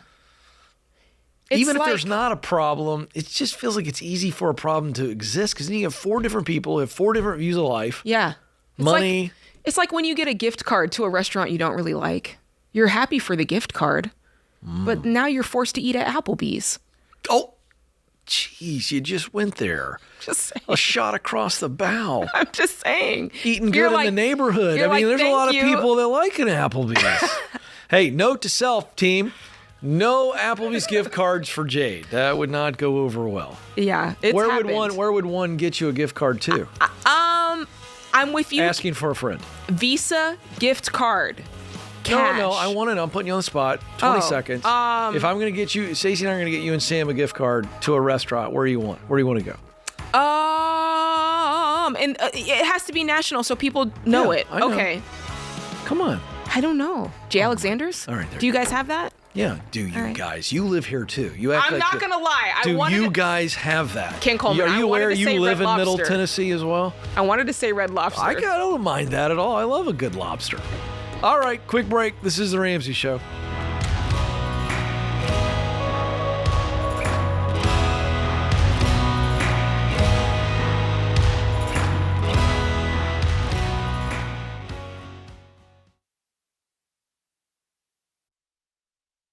Speaker 3: It's
Speaker 2: Even if
Speaker 3: like-
Speaker 2: there's not a problem, it just feels like it's easy for a problem to exist because then you have 4 different people who have 4 different views of life.
Speaker 3: Yeah.
Speaker 2: Money.
Speaker 3: It's like when you get a gift card to a restaurant you don't really like. You're happy for the gift card, but now you're forced to eat at Applebee's.
Speaker 2: Oh, jeez, you just went there.
Speaker 3: Just saying.
Speaker 2: A shot across the bow.
Speaker 3: I'm just saying.
Speaker 2: Eating
Speaker 3: You're
Speaker 2: good
Speaker 3: like-
Speaker 2: in the neighborhood. I
Speaker 3: you're
Speaker 2: mean,
Speaker 3: like,
Speaker 2: there's a
Speaker 3: "Thank
Speaker 2: lot of
Speaker 3: you."
Speaker 2: people that like an Applebee's. Hey, note to self, team. No Applebee's gift cards for Jade. That would not go over well.
Speaker 3: Yeah. It's
Speaker 2: Where
Speaker 3: happened.
Speaker 2: would one get you a gift card to?
Speaker 3: I'm with you.
Speaker 2: Asking for a friend.
Speaker 3: Visa gift card. Cash.
Speaker 2: No, I want to know. I'm putting you on the spot. 20 seconds. If I'm going to get you, Stacey and I are going to get you and Sam a gift card to a restaurant, where do you want to go?
Speaker 3: And it has to be national so people know
Speaker 2: Yeah,
Speaker 3: it.
Speaker 2: I know.
Speaker 3: Okay.
Speaker 2: Come on.
Speaker 3: I don't know. J. Alexander's?
Speaker 2: All right, there
Speaker 3: Do you guys have that?
Speaker 2: Yeah, do you
Speaker 3: right.
Speaker 2: guys? You live here too. You act
Speaker 3: I'm
Speaker 2: like
Speaker 3: not
Speaker 2: you-
Speaker 3: going to lie. I
Speaker 2: Do
Speaker 3: wanted
Speaker 2: you
Speaker 3: to,
Speaker 2: guys have that?
Speaker 3: Ken Coleman,
Speaker 2: Are
Speaker 3: I
Speaker 2: you
Speaker 3: wanted
Speaker 2: aware
Speaker 3: to
Speaker 2: you
Speaker 3: say
Speaker 2: live
Speaker 3: Red
Speaker 2: in Middle
Speaker 3: Lobster.
Speaker 2: Tennessee as well?
Speaker 3: I wanted to say Red Lobster.
Speaker 2: I don't mind that at all. I love a good lobster. All right, quick break. This is the Ramsey Show.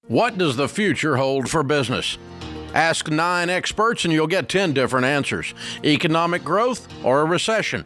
Speaker 1: What does the future hold for business? Ask 9 experts and you'll get 10 different answers. Economic growth or a recession.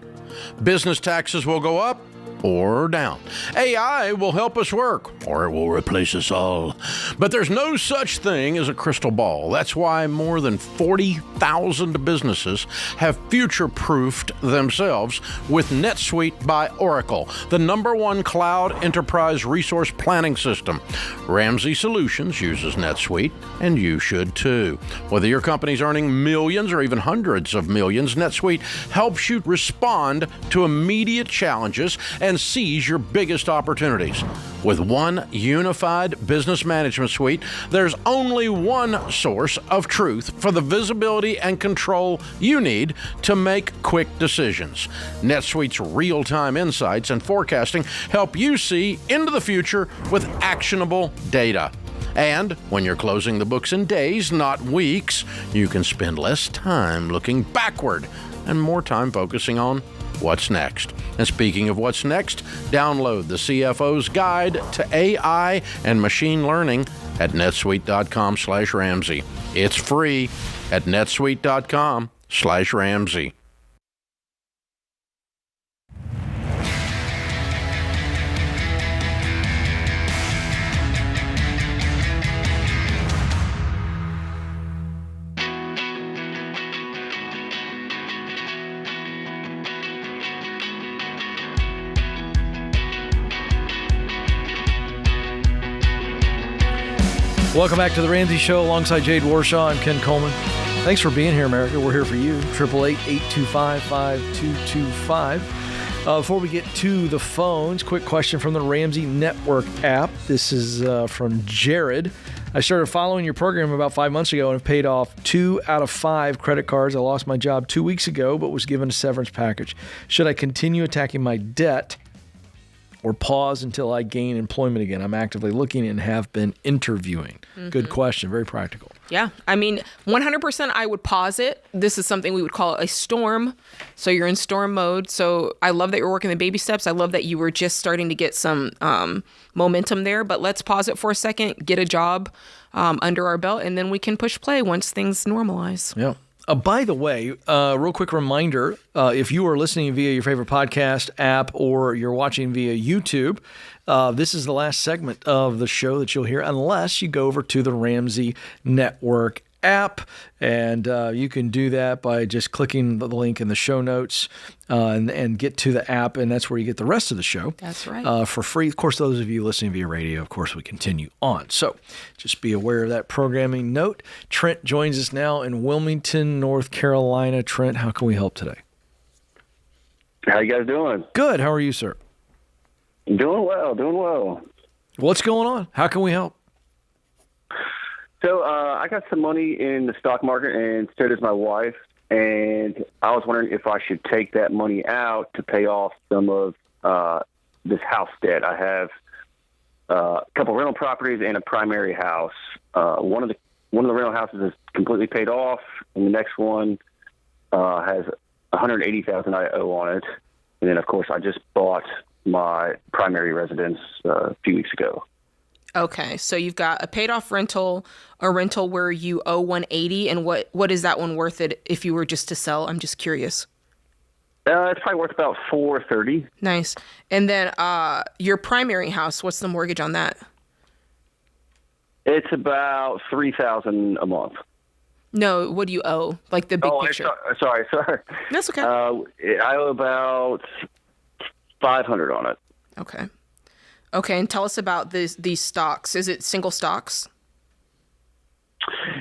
Speaker 1: Business taxes will go up or down. AI will help us work, or it will replace us all. But there's no such thing as a crystal ball. That's why more than 40,000 businesses have future-proofed themselves with NetSuite by Oracle, the #1 cloud enterprise resource planning system. Ramsey Solutions uses NetSuite, and you should too. Whether your company's earning millions or even hundreds of millions, NetSuite helps you respond to immediate challenges and seize your biggest opportunities. With one unified business management suite, there's only one source of truth for the visibility and control you need to make quick decisions. NetSuite's real-time insights and forecasting help you see into the future with actionable data. And when you're closing the books in days, not weeks, you can spend less time looking backward and more time focusing on what's next. And speaking of what's next, download the CFO's Guide to AI and Machine Learning at netsuite.com/Ramsey. It's free at netsuite.com/Ramsey.
Speaker 2: Welcome back to the Ramsey Show alongside Jade Warshaw. I'm Ken Coleman. Thanks for being here, America. We're here for you. 888-825-5225. Before we get to the phones, quick question from the Ramsey Network app. This is from Jared. I started following your program about 5 months ago and have paid off 2 out of 5 credit cards. I lost my job 2 weeks ago, but was given a severance package. Should I continue attacking my debt or pause until I gain employment again? I'm actively looking and have been interviewing. Good question. Very practical.
Speaker 3: Yeah. I mean, 100% I would pause it. This is something we would call a storm. So you're in storm mode. So I love that you're working the baby steps. I love that you were just starting to get some momentum there. But let's pause it for a second, get a job under our belt, and then we can push play once things normalize.
Speaker 2: Yeah. By the way, real quick reminder, if you are listening via your favorite podcast app or you're watching via YouTube, this is the last segment of the show that you'll hear unless you go over to the Ramsey Network app, and you can do that by just clicking the link in the show notes and get to the app, and that's where you get the rest of the show.
Speaker 3: That's right.
Speaker 2: For free. Of course, those of you listening via radio, of course, we continue on. So just be aware of that programming note. Trent joins us now in Wilmington, North Carolina. Trent, how can we help today?
Speaker 13: How you guys doing?
Speaker 2: Good. How are you, sir?
Speaker 13: Doing well.
Speaker 2: What's going on? How can we help?
Speaker 13: So I got some money in the stock market, and so does my wife. And I was wondering if I should take that money out to pay off some of this house debt. I have a couple rental properties and a primary house. One of the rental houses is completely paid off, and the next one has $180,000 I owe on it. And then, of course, I just bought my primary residence a few weeks ago.
Speaker 3: Okay, so you've got a paid off rental, a rental where you owe 180, and what is that one worth it if you were just to sell? I'm just curious.
Speaker 13: It's probably worth about $430.
Speaker 3: Nice. And then your primary house, what's the mortgage on that?
Speaker 13: It's about $3,000 a month.
Speaker 3: No, what do you owe? Like the big picture.
Speaker 13: Sorry.
Speaker 3: That's okay.
Speaker 13: I owe about $500 on it.
Speaker 3: Okay, and tell us about these stocks. Is it single stocks?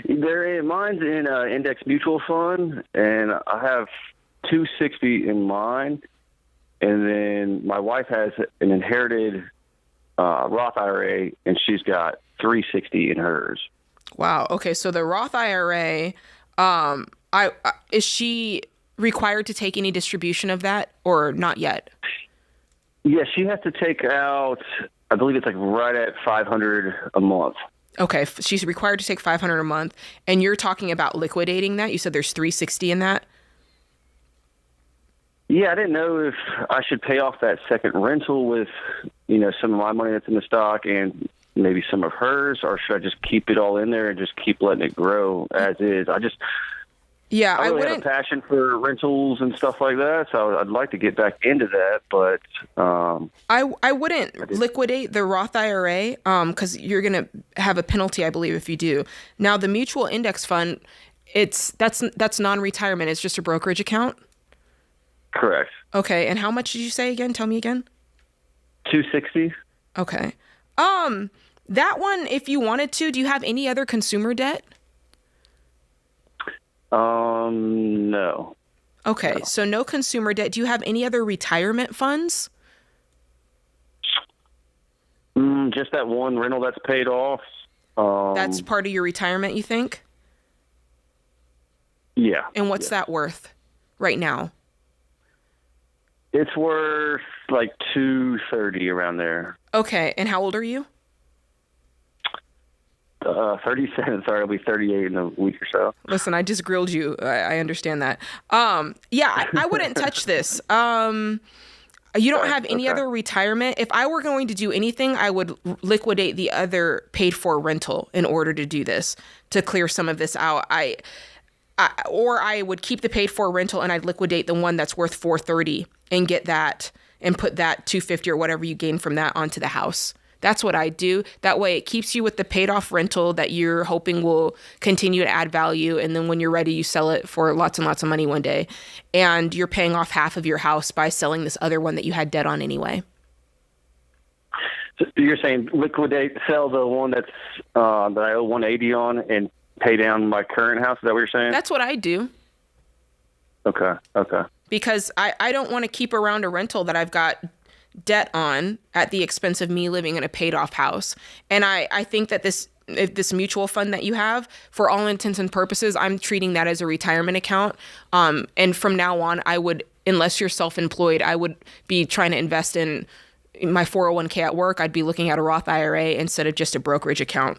Speaker 13: Mine's in an index mutual fund, and I have 260 in mine, and then my wife has an inherited Roth IRA, and she's got 360 in hers.
Speaker 3: Wow. Okay, so the Roth IRA, is she required to take any distribution of that, or not yet?
Speaker 13: Yeah, she has to take out, I believe it's like right at $500 a month.
Speaker 3: Okay, she's required to take $500 a month, and you're talking about liquidating that? You said there's 360 in that?
Speaker 13: Yeah, I didn't know if I should pay off that second rental with, some of my money that's in the stock and maybe some of hers, or should I just keep it all in there and just keep letting it grow as is? I really have a passion for rentals and stuff like that, so I'd like to get back into that, but
Speaker 3: I wouldn't liquidate the Roth IRA because you're going to have a penalty, I believe, if you do. Now, the mutual index fund, that's non-retirement. It's just a brokerage account?
Speaker 13: Correct.
Speaker 3: Okay, and how much did you say again? Tell me again.
Speaker 13: 260.
Speaker 3: Okay. That one, if you wanted to, do you have any other consumer debt?
Speaker 13: No.
Speaker 3: Okay, so no consumer debt. Do you have any other retirement funds?
Speaker 13: Just that one rental that's paid off.
Speaker 3: That's part of your retirement, you think?
Speaker 13: Yeah.
Speaker 3: And what's that worth right now?
Speaker 13: It's worth like $230 around there.
Speaker 3: Okay, and how old are you?
Speaker 13: 37. Sorry, I'll be 38 in a week or so.
Speaker 3: Listen, I just grilled you. I understand that. I wouldn't touch this. You don't have any other retirement. If I were going to do anything, I would liquidate the other paid for rental in order to do this, to clear some of this out. Or I would keep the paid for rental and I'd liquidate the one that's worth $430 and get that and put that $250 or whatever you gain from that onto the house. That's what I do. That way it keeps you with the paid off rental that you're hoping will continue to add value. And then when you're ready, you sell it for lots and lots of money one day. And you're paying off half of your house by selling this other one that you had debt on anyway.
Speaker 13: So you're saying sell the one that's that I owe 180 on and pay down my current house? Is that what you're saying?
Speaker 3: That's what I do.
Speaker 13: Okay.
Speaker 3: Because I don't want to keep around a rental that I've got debt on at the expense of me living in a paid off house. And I think that this mutual fund that you have, for all intents and purposes, I'm treating that as a retirement account. And from now on, I would, unless you're self-employed, I would be trying to invest in my 401k at work. I'd be looking at a Roth IRA instead of just a brokerage account.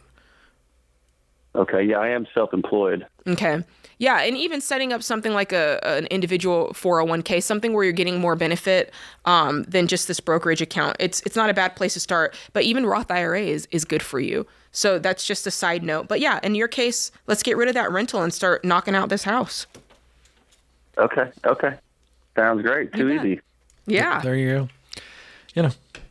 Speaker 13: Okay. Yeah, I am self-employed.
Speaker 3: Okay. Yeah, and even setting up something like an individual 401k, something where you're getting more benefit than just this brokerage account. It's not a bad place to start, but even Roth IRA is good for you. So that's just a side note. But yeah, in your case, let's get rid of that rental and start knocking out this house.
Speaker 13: Okay. Sounds great. Too easy.
Speaker 3: Yeah.
Speaker 2: There you go.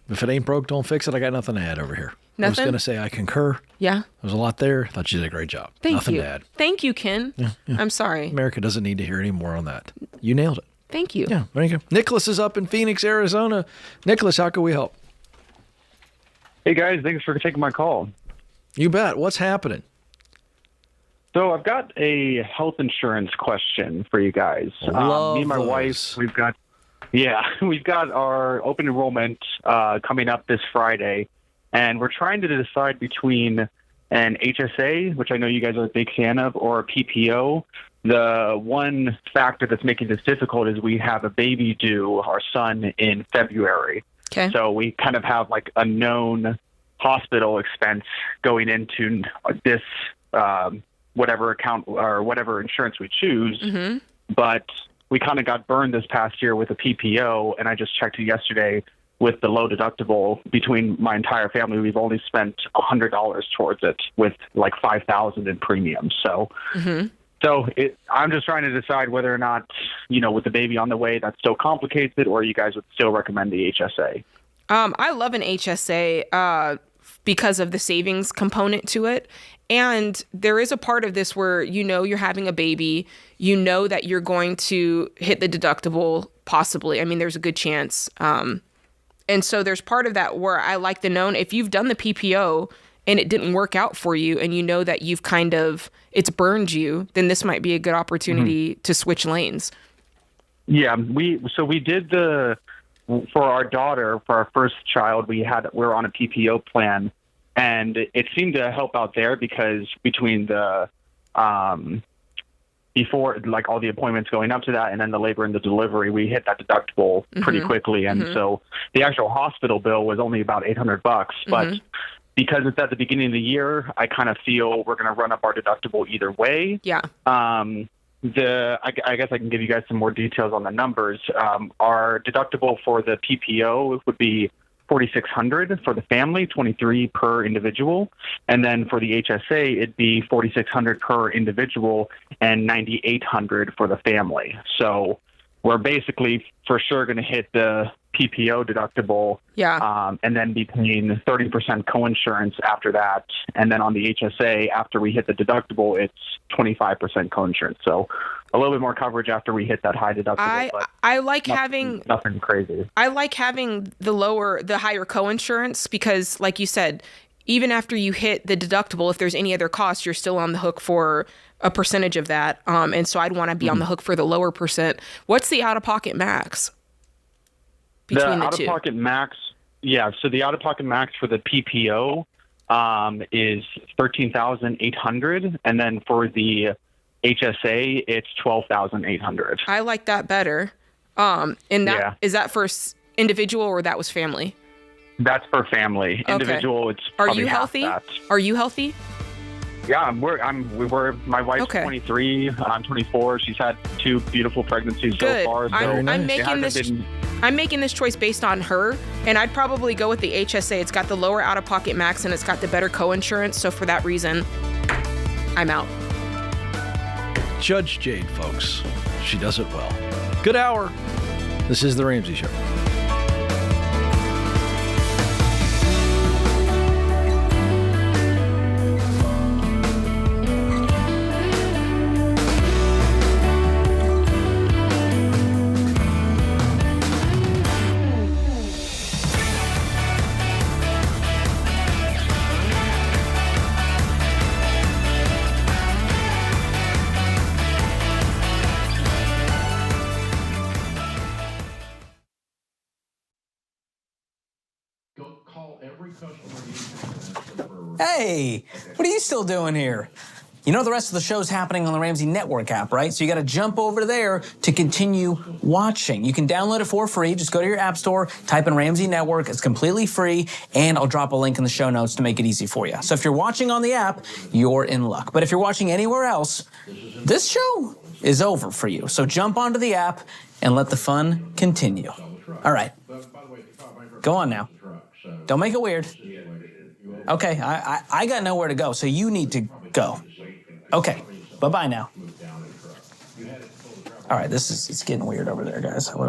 Speaker 2: If it ain't broke, don't fix it. I got nothing to add over here. I was
Speaker 3: Nothing?
Speaker 2: going to say I concur.
Speaker 3: Yeah.
Speaker 2: There's a lot there. Thought you did a great job.
Speaker 3: Thank
Speaker 2: Nothing
Speaker 3: you.
Speaker 2: to add.
Speaker 3: Thank you, Ken.
Speaker 2: Yeah.
Speaker 3: I'm sorry.
Speaker 2: America doesn't need to hear any more on that. You nailed it.
Speaker 3: Thank you.
Speaker 2: Yeah, there you go. Nicholas is up in Phoenix, Arizona. Nicholas, how can we help?
Speaker 14: Hey, guys. Thanks for taking my call.
Speaker 2: You bet. What's happening?
Speaker 14: So I've got a health insurance question for you guys.
Speaker 2: Love
Speaker 14: me and my
Speaker 2: those.
Speaker 14: wife, we've got our open enrollment coming up this Friday, and we're trying to decide between an HSA, which I know you guys are a big fan of, or a PPO. The one factor that's making this difficult is we have a baby due, our son, in February.
Speaker 3: Okay.
Speaker 14: So we kind of have like a known hospital expense going into this whatever account or whatever insurance we choose.
Speaker 3: Mm-hmm.
Speaker 14: But we kind of got burned this past year with a PPO, and I just checked it yesterday with the low deductible. Between my entire family, we've only spent $100 towards it with like $5,000 in premiums. So, I'm just trying to decide whether or not, with the baby on the way, that still complicates it, or you guys would still recommend the HSA.
Speaker 3: I love an HSA because of the savings component to it. And there is a part of this where you're having a baby, that you're going to hit the deductible, possibly. I mean, there's a good chance. And so there's part of that where I like the known. If you've done the PPO and it didn't work out for you and that you've it's burned you, then this might be a good opportunity to switch lanes.
Speaker 14: Yeah, we did for our daughter, for our first child, we're on a PPO plan, and it seemed to help out there because between the before like all the appointments going up to that and then the labor and the delivery, we hit that deductible pretty quickly, and so the actual hospital bill was only about $800, but because it's at the beginning of the year, I kind of feel we're going to run up our deductible either way.
Speaker 3: Yeah.
Speaker 14: I guess I can give you guys some more details on the numbers. Our deductible for the PPO would be $4,600 for the family, $2,300 per individual, and then for the HSA, it'd be $4,600 per individual and $9,800 for the family. So we're basically for sure going to hit the PPO deductible, and then be paying 30% coinsurance after that. And then on the HSA, after we hit the deductible, it's 25% coinsurance. So a little bit more coverage after we hit that high deductible.
Speaker 3: I like having
Speaker 14: nothing crazy.
Speaker 3: I like having the higher coinsurance because, like you said, even after you hit the deductible, if there's any other costs, you're still on the hook for a percentage of that. And so I'd want to be on the hook for the lower percent. What's the out-of-pocket max between the two?
Speaker 14: Out-of-pocket max, so the out-of-pocket max for the PPO is $13,800, and then for the HSA, it's $12,800.
Speaker 3: I like that better. Is that for individual or that was family?
Speaker 14: That's for family.
Speaker 3: Okay.
Speaker 14: Individual, it's
Speaker 3: Are
Speaker 14: probably
Speaker 3: you
Speaker 14: half
Speaker 3: healthy?
Speaker 14: that.
Speaker 3: Are you healthy?
Speaker 14: Yeah, my wife's 23, I'm 24. She's had 2 beautiful pregnancies so far. So
Speaker 3: I'm making this choice based on her, and I'd probably go with the HSA. It's got the lower out-of-pocket max, and it's got the better coinsurance. So for that reason, I'm out.
Speaker 2: Judge Jade, folks. She does it well. Good hour. This is The Ramsey Show.
Speaker 15: Hey, what are you still doing here? You know the rest of the show's happening on the Ramsey Network app, right? So you got to jump over there to continue watching. You can download it for free. Just go to your app store, type in Ramsey Network. It's completely free, and I'll drop a link in the show notes to make it easy for you. So if you're watching on the app, you're in luck. But if you're watching anywhere else, this show is over for you. So jump onto the app and let the fun continue. All right. Go on now. Don't make it weird. Okay, I got nowhere to go, so you need to go. Okay, bye-bye now. All right, it's getting weird over there, guys. What are we